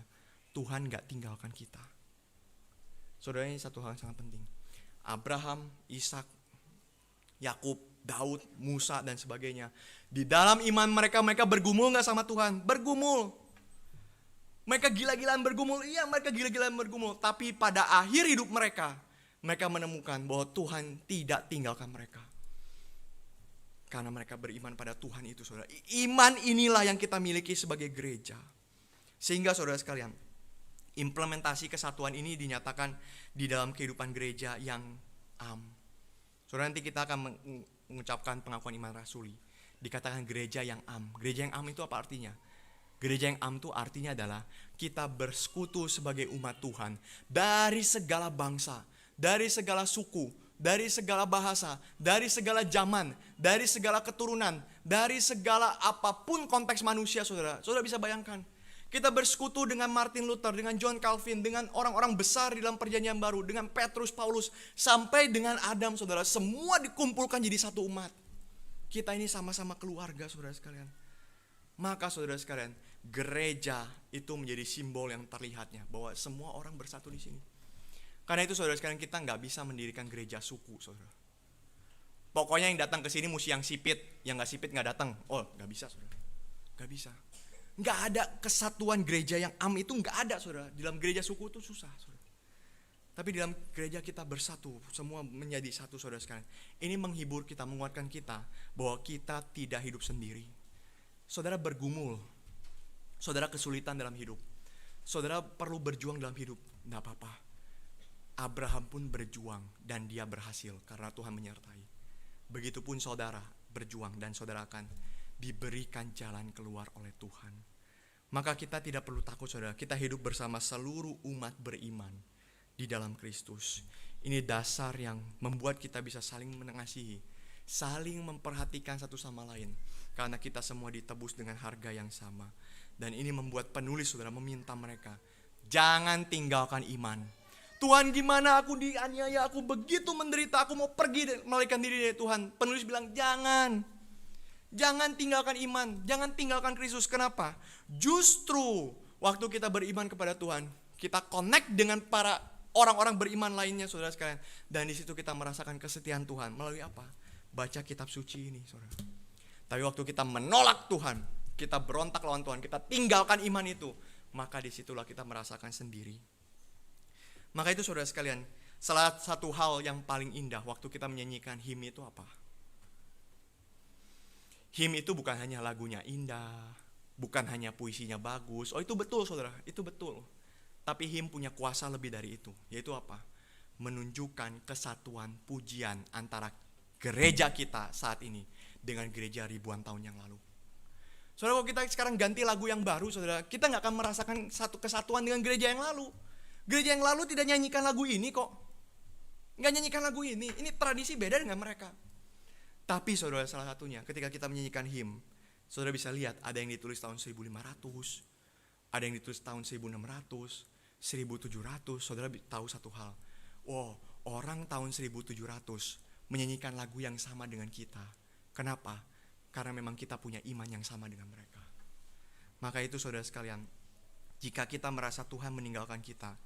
Tuhan gak tinggalkan kita. Saudara, ini satu hal yang sangat penting. Abraham, Ishak, Yakub, Daud, Musa dan sebagainya. Di dalam iman mereka bergumul gak sama Tuhan? Bergumul. Mereka gila-gilaan bergumul. Iya, mereka gila-gilaan bergumul. Tapi pada akhir hidup mereka menemukan bahwa Tuhan tidak tinggalkan mereka. Karena mereka beriman pada Tuhan itu, saudara. Iman inilah yang kita miliki sebagai gereja. Sehingga saudara sekalian, implementasi kesatuan ini dinyatakan di dalam kehidupan gereja yang am. Saudara, nanti kita akan mengucapkan pengakuan iman rasuli. Dikatakan gereja yang am. Gereja yang am itu apa artinya? Gereja yang am itu artinya adalah kita bersekutu sebagai umat Tuhan dari segala bangsa, dari segala suku, dari segala bahasa, dari segala zaman, dari segala keturunan, dari segala apapun konteks manusia, saudara. Saudara bisa bayangkan, kita bersekutu dengan Martin Luther, dengan John Calvin, dengan orang-orang besar di dalam perjanjian baru, dengan Petrus, Paulus, sampai dengan Adam, saudara. Semua dikumpulkan jadi satu umat. Kita ini sama-sama keluarga, saudara sekalian. Maka saudara sekalian, gereja itu menjadi simbol yang terlihatnya bahwa semua orang bersatu di sini. Karena itu saudara sekalian, kita nggak bisa mendirikan gereja suku, saudara. Pokoknya yang datang ke sini mesti yang sipit, yang nggak sipit nggak datang. Oh, nggak bisa, saudara. Nggak bisa. Nggak ada kesatuan gereja yang am itu, nggak ada, saudara. Di dalam gereja suku itu susah, saudara. Tapi di dalam gereja kita bersatu, semua menjadi satu, saudara sekalian. Ini menghibur kita, menguatkan kita bahwa kita tidak hidup sendiri. Saudara bergumul, saudara kesulitan dalam hidup, saudara perlu berjuang dalam hidup, nggak apa-apa. Abraham pun berjuang dan dia berhasil karena Tuhan menyertai. Begitupun saudara berjuang dan saudara akan diberikan jalan keluar oleh Tuhan. Maka kita tidak perlu takut, saudara. Kita hidup bersama seluruh umat beriman di dalam Kristus. Ini dasar yang membuat kita bisa saling mengasihi, saling memperhatikan satu sama lain. Karena kita semua ditebus dengan harga yang sama. Dan ini membuat penulis, saudara, meminta mereka, jangan tinggalkan iman. Tuhan, gimana aku dianiaya, aku begitu menderita, aku mau pergi melarikan diri dari Tuhan. Penulis bilang, jangan tinggalkan iman, jangan tinggalkan Kristus. Kenapa? Justru waktu kita beriman kepada Tuhan, kita connect dengan para orang-orang beriman lainnya, saudara sekalian. Dan di situ kita merasakan kesetiaan Tuhan. Melalui apa? Baca kitab suci ini, saudara. Tapi waktu kita menolak Tuhan, kita berontak lawan Tuhan, kita tinggalkan iman itu, maka disitulah kita merasakan sendiri. Maka itu saudara sekalian, salah satu hal yang paling indah waktu kita menyanyikan him itu apa? Him itu bukan hanya lagunya indah, bukan hanya puisinya bagus. Oh, itu betul, saudara, itu betul. Tapi him punya kuasa lebih dari itu, yaitu apa? Menunjukkan kesatuan pujian antara gereja kita saat ini dengan gereja ribuan tahun yang lalu. Saudara, kalau kita sekarang ganti lagu yang baru, saudara, kita gak akan merasakan satu kesatuan dengan gereja yang lalu. Gereja yang lalu tidak nyanyikan lagu ini kok. Gak nyanyikan lagu ini. Ini tradisi beda dengan mereka. Tapi saudara, salah satunya ketika kita menyanyikan him, saudara bisa lihat ada yang ditulis tahun 1500, ada yang ditulis tahun 1600, 1700. Saudara tahu satu hal. Wow, orang tahun 1700 menyanyikan lagu yang sama dengan kita. Kenapa? Karena memang kita punya iman yang sama dengan mereka. Maka itu saudara sekalian, jika kita merasa Tuhan meninggalkan kita,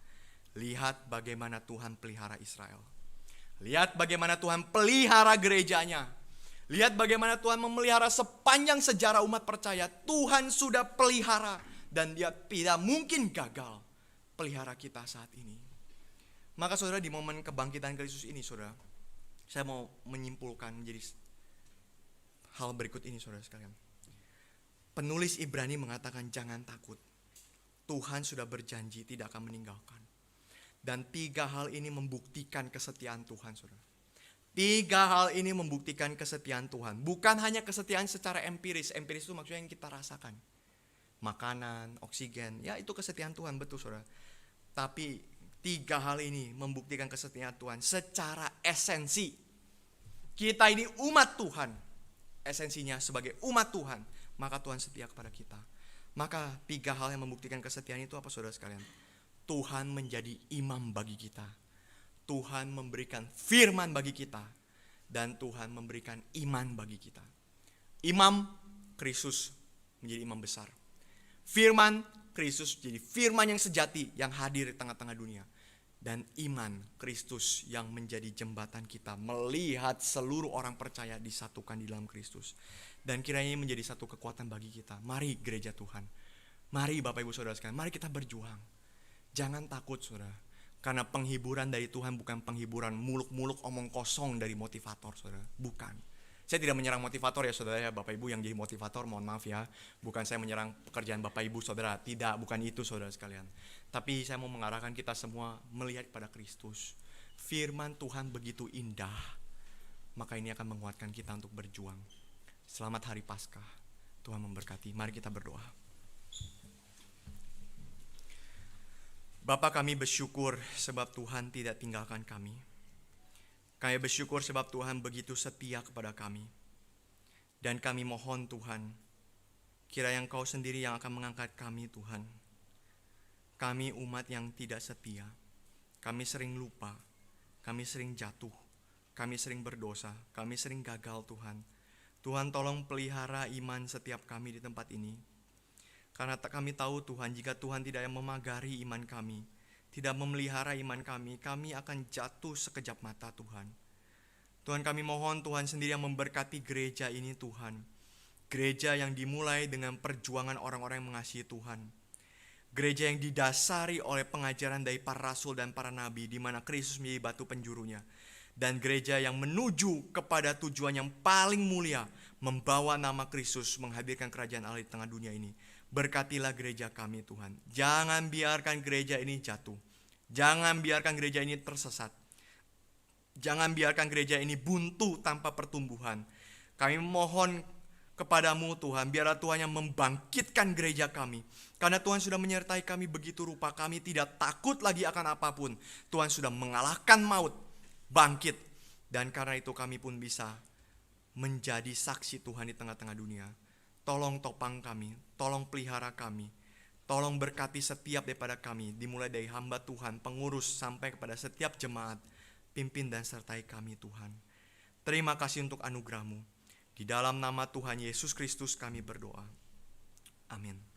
lihat bagaimana Tuhan pelihara Israel. Lihat bagaimana Tuhan pelihara gerejanya. Lihat bagaimana Tuhan memelihara sepanjang sejarah umat percaya. Tuhan sudah pelihara dan dia tidak mungkin gagal pelihara kita saat ini. Maka saudara, di momen kebangkitan Kristus ini, saudara, saya mau menyimpulkan menjadi hal berikut ini, saudara sekalian. Penulis Ibrani mengatakan jangan takut. Tuhan sudah berjanji tidak akan meninggalkan. Dan 3 hal ini membuktikan kesetiaan Tuhan, saudara. 3 hal ini membuktikan kesetiaan Tuhan. Bukan hanya kesetiaan secara empiris. Empiris itu maksudnya yang kita rasakan. Makanan, oksigen, ya itu kesetiaan Tuhan, betul, saudara. Tapi 3 hal ini membuktikan kesetiaan Tuhan secara esensi. Kita ini umat Tuhan. Esensinya sebagai umat Tuhan, maka Tuhan setia kepada kita. Maka 3 hal yang membuktikan kesetiaan itu apa, saudara sekalian? Tuhan menjadi imam bagi kita. Tuhan memberikan firman bagi kita. Dan Tuhan memberikan iman bagi kita. Imam, Kristus menjadi imam besar. Firman Kristus jadi firman yang sejati yang hadir di tengah-tengah dunia. Dan iman Kristus yang menjadi jembatan kita melihat seluruh orang percaya disatukan di dalam Kristus. Dan kiranya ini menjadi satu kekuatan bagi kita. Mari gereja Tuhan, mari Bapak Ibu Saudara sekalian, mari kita berjuang. Jangan takut saudara, karena penghiburan dari Tuhan bukan penghiburan muluk-muluk omong kosong dari motivator saudara, bukan. Saya tidak menyerang motivator ya saudara ya, Bapak Ibu yang jadi motivator mohon maaf ya. Bukan saya menyerang pekerjaan Bapak Ibu saudara, tidak, bukan itu saudara sekalian. Tapi saya mau mengarahkan kita semua melihat pada Kristus. Firman Tuhan begitu indah, maka ini akan menguatkan kita untuk berjuang. Selamat Hari Paskah, Tuhan memberkati. Mari kita berdoa. Bapa, kami bersyukur sebab Tuhan tidak tinggalkan kami. Kami bersyukur sebab Tuhan begitu setia kepada kami. Dan kami mohon Tuhan, kiranya Engkau sendiri yang akan mengangkat kami Tuhan. Kami umat yang tidak setia, kami sering lupa, kami sering jatuh, kami sering berdosa, kami sering gagal Tuhan. Tuhan tolong pelihara iman setiap kami di tempat ini. Karena kami tahu Tuhan, jika Tuhan tidak memagari iman kami, tidak memelihara iman kami, kami akan jatuh sekejap mata Tuhan. Tuhan kami mohon Tuhan sendiri yang memberkati gereja ini Tuhan. Gereja yang dimulai dengan perjuangan orang-orang yang mengasihi Tuhan. Gereja yang didasari oleh pengajaran dari para rasul dan para nabi, di mana Kristus menjadi batu penjurunya. Dan gereja yang menuju kepada tujuan yang paling mulia, membawa nama Kristus, menghadirkan kerajaan Allah di tengah dunia ini. Berkatilah gereja kami Tuhan. Jangan biarkan gereja ini jatuh. Jangan biarkan gereja ini tersesat. Jangan biarkan gereja ini buntu tanpa pertumbuhan. Kami mohon kepadamu Tuhan, biarlah Tuhan yang membangkitkan gereja kami. Karena Tuhan sudah menyertai kami begitu rupa, kami tidak takut lagi akan apapun. Tuhan sudah mengalahkan maut, bangkit. Dan karena itu kami pun bisa menjadi saksi Tuhan di tengah-tengah dunia. Tolong topang kami, tolong pelihara kami, tolong berkati setiap daripada kami, dimulai dari hamba Tuhan, pengurus, sampai kepada setiap jemaat. Pimpin dan sertai kami Tuhan. Terima kasih untuk anugerah-Mu. Di dalam nama Tuhan Yesus Kristus kami berdoa. Amin.